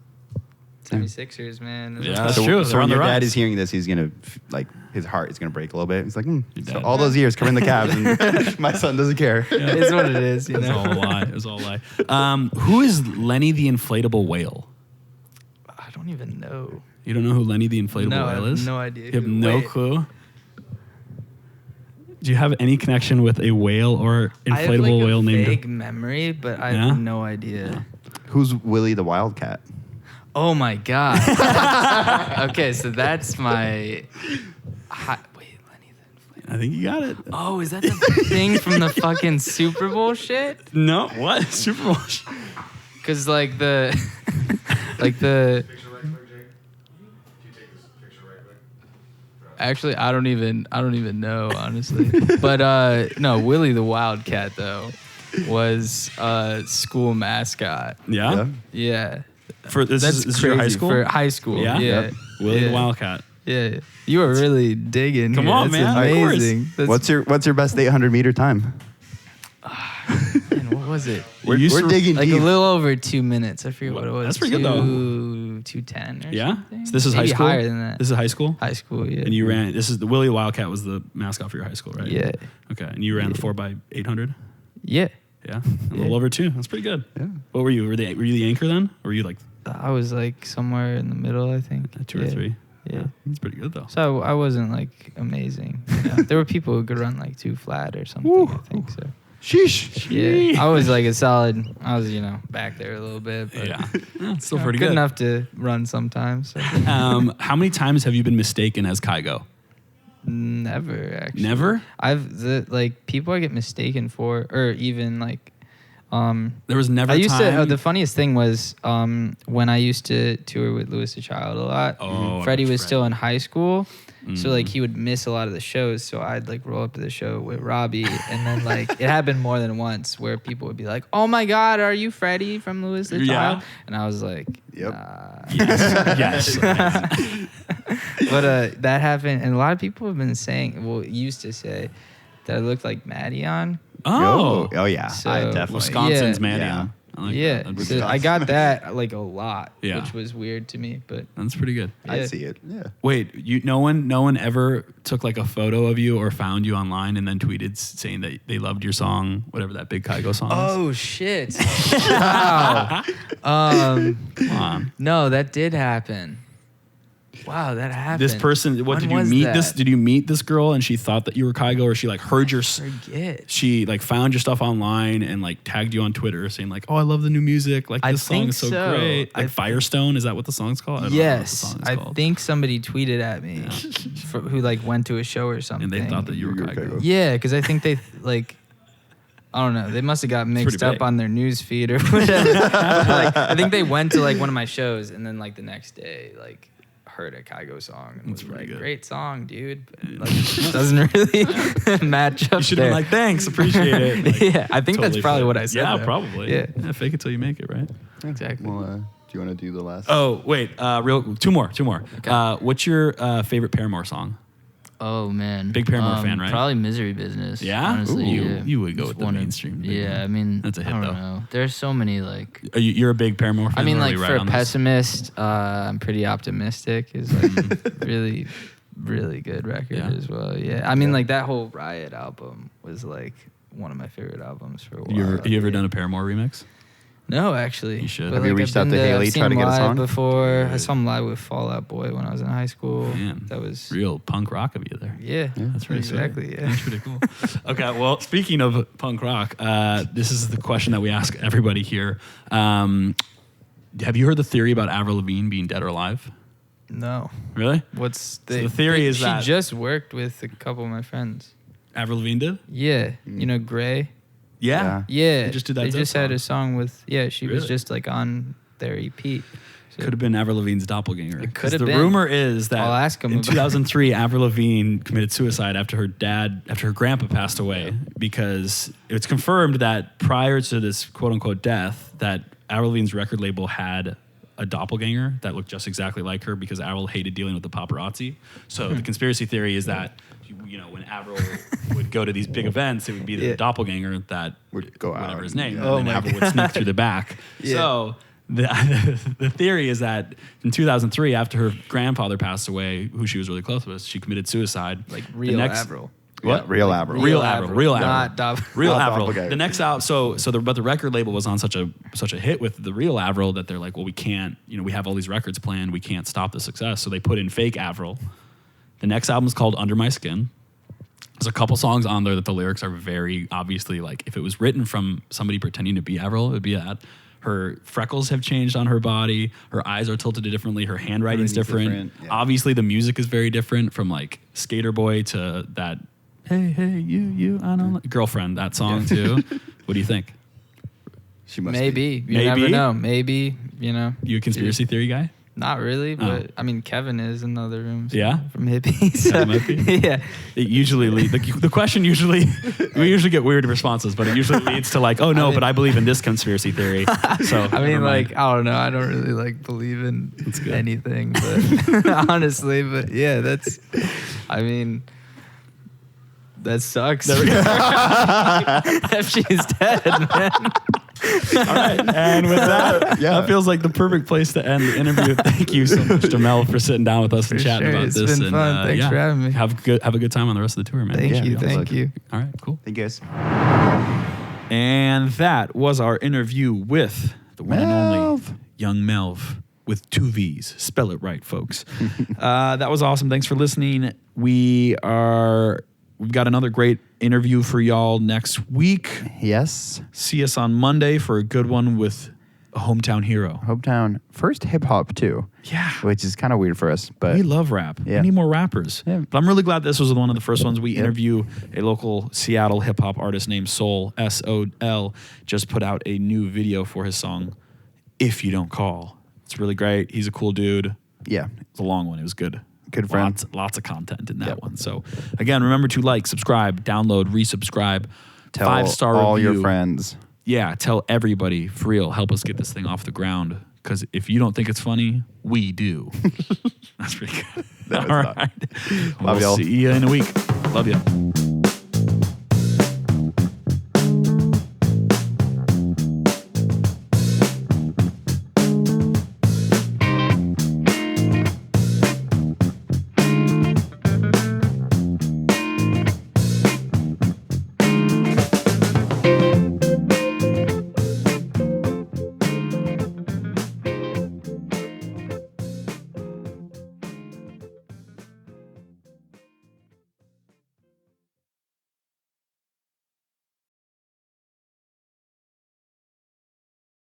76ers, man. Yeah, that's So, true. so They're when on the your dad rise. is hearing this, he's gonna his heart is gonna break a little bit. He's like, Your so dad. all those years covering the Cavs, and my son doesn't care. It's what it is, you It's know. all a lie. It was all a lie. Who is Lenny the Inflatable Whale? I don't even know. You don't know who Lenny the Inflatable No, I Whale have is? no idea You have who- no wait. clue? Do you have any connection with a whale or inflatable I have like whale a named? vague memory, but I Yeah? have no idea. Who's Willie the Wildcat? Oh my god. Okay, so that's my. Wait, Lenny the Inflatable. I think you got it. Oh, is that the thing from the fucking Super Bowl shit? No, what? Super Bowl. Cause like the, like the. Actually, I don't even know honestly. But no, Willie the Wildcat though was a school mascot. Yeah? Yeah. For this That's is this crazy your high school? for high school. Yeah? Yeah. Yep. Willie the Yeah. Wildcat. Yeah. You were really digging. Come here. on, That's man. Of course. Amazing. That's, What's your best 800 meter time? man, what was it? We're used to- digging Like deep. a little over 2 minutes. I forget what it was. That's pretty good, though. 2:10 or Yeah? something. So this is Maybe high school? higher than that. This is high school? High school, yeah. And you ran, this is the Willie the Wildcat was the mascot for your high school, right? Yeah. Okay. And you ran the 4x800? Yeah. Yeah. A little over 2. That's pretty good. Yeah. What were you? Were you the anchor then? Or were you like I was like somewhere in the middle, I think. 2 or 3. Yeah. That's pretty good though. So I wasn't like amazing. There were people who could run like 2 flat or something, I think so. Sheesh. Yeah, I was like I was, back there a little bit. But Yeah. It's still pretty good good. enough to run sometimes. So. How many times have you been mistaken as Kygo? Never, actually. Never? People I get mistaken for, or even like, There was never I used time. to. The funniest thing was when I used to tour with Louis the Child a lot. Oh, Freddie I bet was still in high school, so like Mm. he would miss a lot of the shows. So I'd like roll up to the show with Robbie, and then like it happened more than once where people would be like, "Oh my God, are you Freddie from Louis the Yeah. Child?" And I was like, Yep. "Nah." Yes. But that happened, and a lot of people have been saying, used to say that I looked like Maddie. Oh. Oh yeah. So- I definitely. Wisconsin's Yeah. Maddie. Yeah. I like Yeah, that. That'd be so good. I got that like a lot, Yeah. which was weird to me. But That's pretty good. I Yeah. see it. Yeah. Wait, no one ever took like a photo of you or found you online and then tweeted saying that they loved your song, whatever that big Kygo song is? oh shit! Wow. Come on. No, that did happen. Wow, that happened. This person, what When did you was meet that? this? Did you meet this girl and she thought that you were Kygo, or she like heard your Forget. she like found your stuff online and like tagged you on Twitter saying like, "Oh, I love the new music. Like I this song think is so so. great." Like Firestone, is that what the song's called? I don't know what the Yes, song is I called. think somebody tweeted at me who like went to a show or something. And they thought that you were You were Kygo. Kygo. Yeah, because I think they like. I don't know. They must have got mixed pretty up big. on their news feed or whatever. Like, I think they went to like one of my shows and then like the next day like heard a Kygo song and That's was pretty like, good. "Great song, dude." But, like, it doesn't really match up. You should have been there. like, "Thanks, appreciate it." Like, Yeah, I think that's totally probably fair. what I said. Yeah, though. probably. Yeah. Fake it till you make it, right? Exactly. Well, do you want to do the last? Oh, wait. Two more. Okay. What's your favorite Paramore song? Oh man, Big Paramore fan, right? Probably Misery Business. Yeah? honestly, Ooh, yeah. you would go Just with the wonder- mainstream Big Yeah, one. I mean, That's a hit, I don't though. know. There's so many like. You're a big Paramore fan? I mean, Or are like you for right a on this? pessimist, I'm pretty optimistic. Is like really, really good record Yeah. as well. Yeah, I mean, like that whole Riot album was like one of my favorite albums for a while. You ever done a Paramore remix? No, actually. You should. But, Have you like, reached I've out been to Haley, I've seen try to him get a live song? before. I Good. saw him live with Fall Out Boy when I was in high school. Man, That was real punk rock of you there. yeah. That's really exactly. sweet. Yeah. That's pretty cool. Okay, well, speaking of punk rock, this is the question that we ask everybody here. Have you heard the theory about Avril Lavigne being dead or alive? No. Really? What's the theory is she that- just worked with a couple of my friends. Avril Lavigne did? Yeah, you know Gray. Yeah. Yeah, They just did that They Zed just had song. a song with she was Really? just like on their EP. So Could have been Avril Lavigne's doppelganger. It 'Cause could have the been. rumor is that I'll ask him in about it. 2003, Avril Lavigne committed suicide after her grandpa passed away, because it's confirmed that prior to this quote unquote death, that Avril Lavigne's record label had a doppelganger that looked just exactly like her, because Avril hated dealing with the paparazzi. So the conspiracy theory is that when Avril would go to these big events, it would be the Yeah. doppelganger that Would go whatever out. his name, Oh and then my Avril would sneak through the back. Yeah. So the theory is that in 2003, after her grandfather passed away, who she was really close with, she committed suicide. like The real next- Avril. What? Yeah, real Avril. Real Avril. Real Avril. Not Real Not Avril. doppelganger. The next out, but the record label was on such a hit with the real Avril that they're like, well, we can't, we have all these records planned, we can't stop the success. So they put in fake Avril. The next album is called Under My Skin. There's a couple songs on there that the lyrics are very obviously like, if it was written from somebody pretending to be Avril, it would be that. Her freckles have changed on her body. Her eyes are tilted differently. Her handwriting's Everything's different. different, yeah. Obviously, the music is very different, from like Skater Boy to that, hey, you, I don't like, Girlfriend, that song too. What do you think? She must Maybe. You Maybe? never know. Maybe, You a conspiracy theory guy? Not really, Oh. but I mean, Kevin is in the other rooms. Yeah? From hippies. So, Kevin might be? yeah. It usually the question usually we usually get weird responses, but it usually leads to like, oh no, but I believe in this conspiracy theory. So I mean, never mind. like, I don't know. I don't really like believe in good. anything, but honestly, but yeah, I mean, that sucks. If she's dead, man. All right, and with that, Yeah. that feels like the perfect place to end the interview. Thank you so much, Jamel, for sitting down with us and For chatting sure. about It's this. been and, fun. Thanks for having me. Have a good time on the rest of the tour, man. Thank Yeah, you. good Thank luck. you. All right, cool. Thank you guys. And that was our interview with the one and only Melv. Young Melv with 2 V's. Spell it right, folks. That was awesome. Thanks for listening. We've got another great interview for y'all next week. Yes. See us on Monday for a good one with a hometown hero. Hometown. First hip hop, too. Yeah. Which is kind of weird for us. But We love rap. Yeah. We need more rappers. Yeah. But I'm really glad this was one of the first ones. We interview a local Seattle hip hop artist named Soul, S-O-L, just put out a new video for his song, If You Don't Call. It's really great. He's a cool dude. Yeah. It's a long one. It was good. Good friend. Lots of content in that one. So, again, remember to like, subscribe, download, resubscribe. Tell 5-star all review. your friends. Yeah, tell everybody. For real, help us get this thing off the ground. Because if you don't think it's funny, we do. That's pretty good. All right. Love We'll y'all. see you in a week. Love you.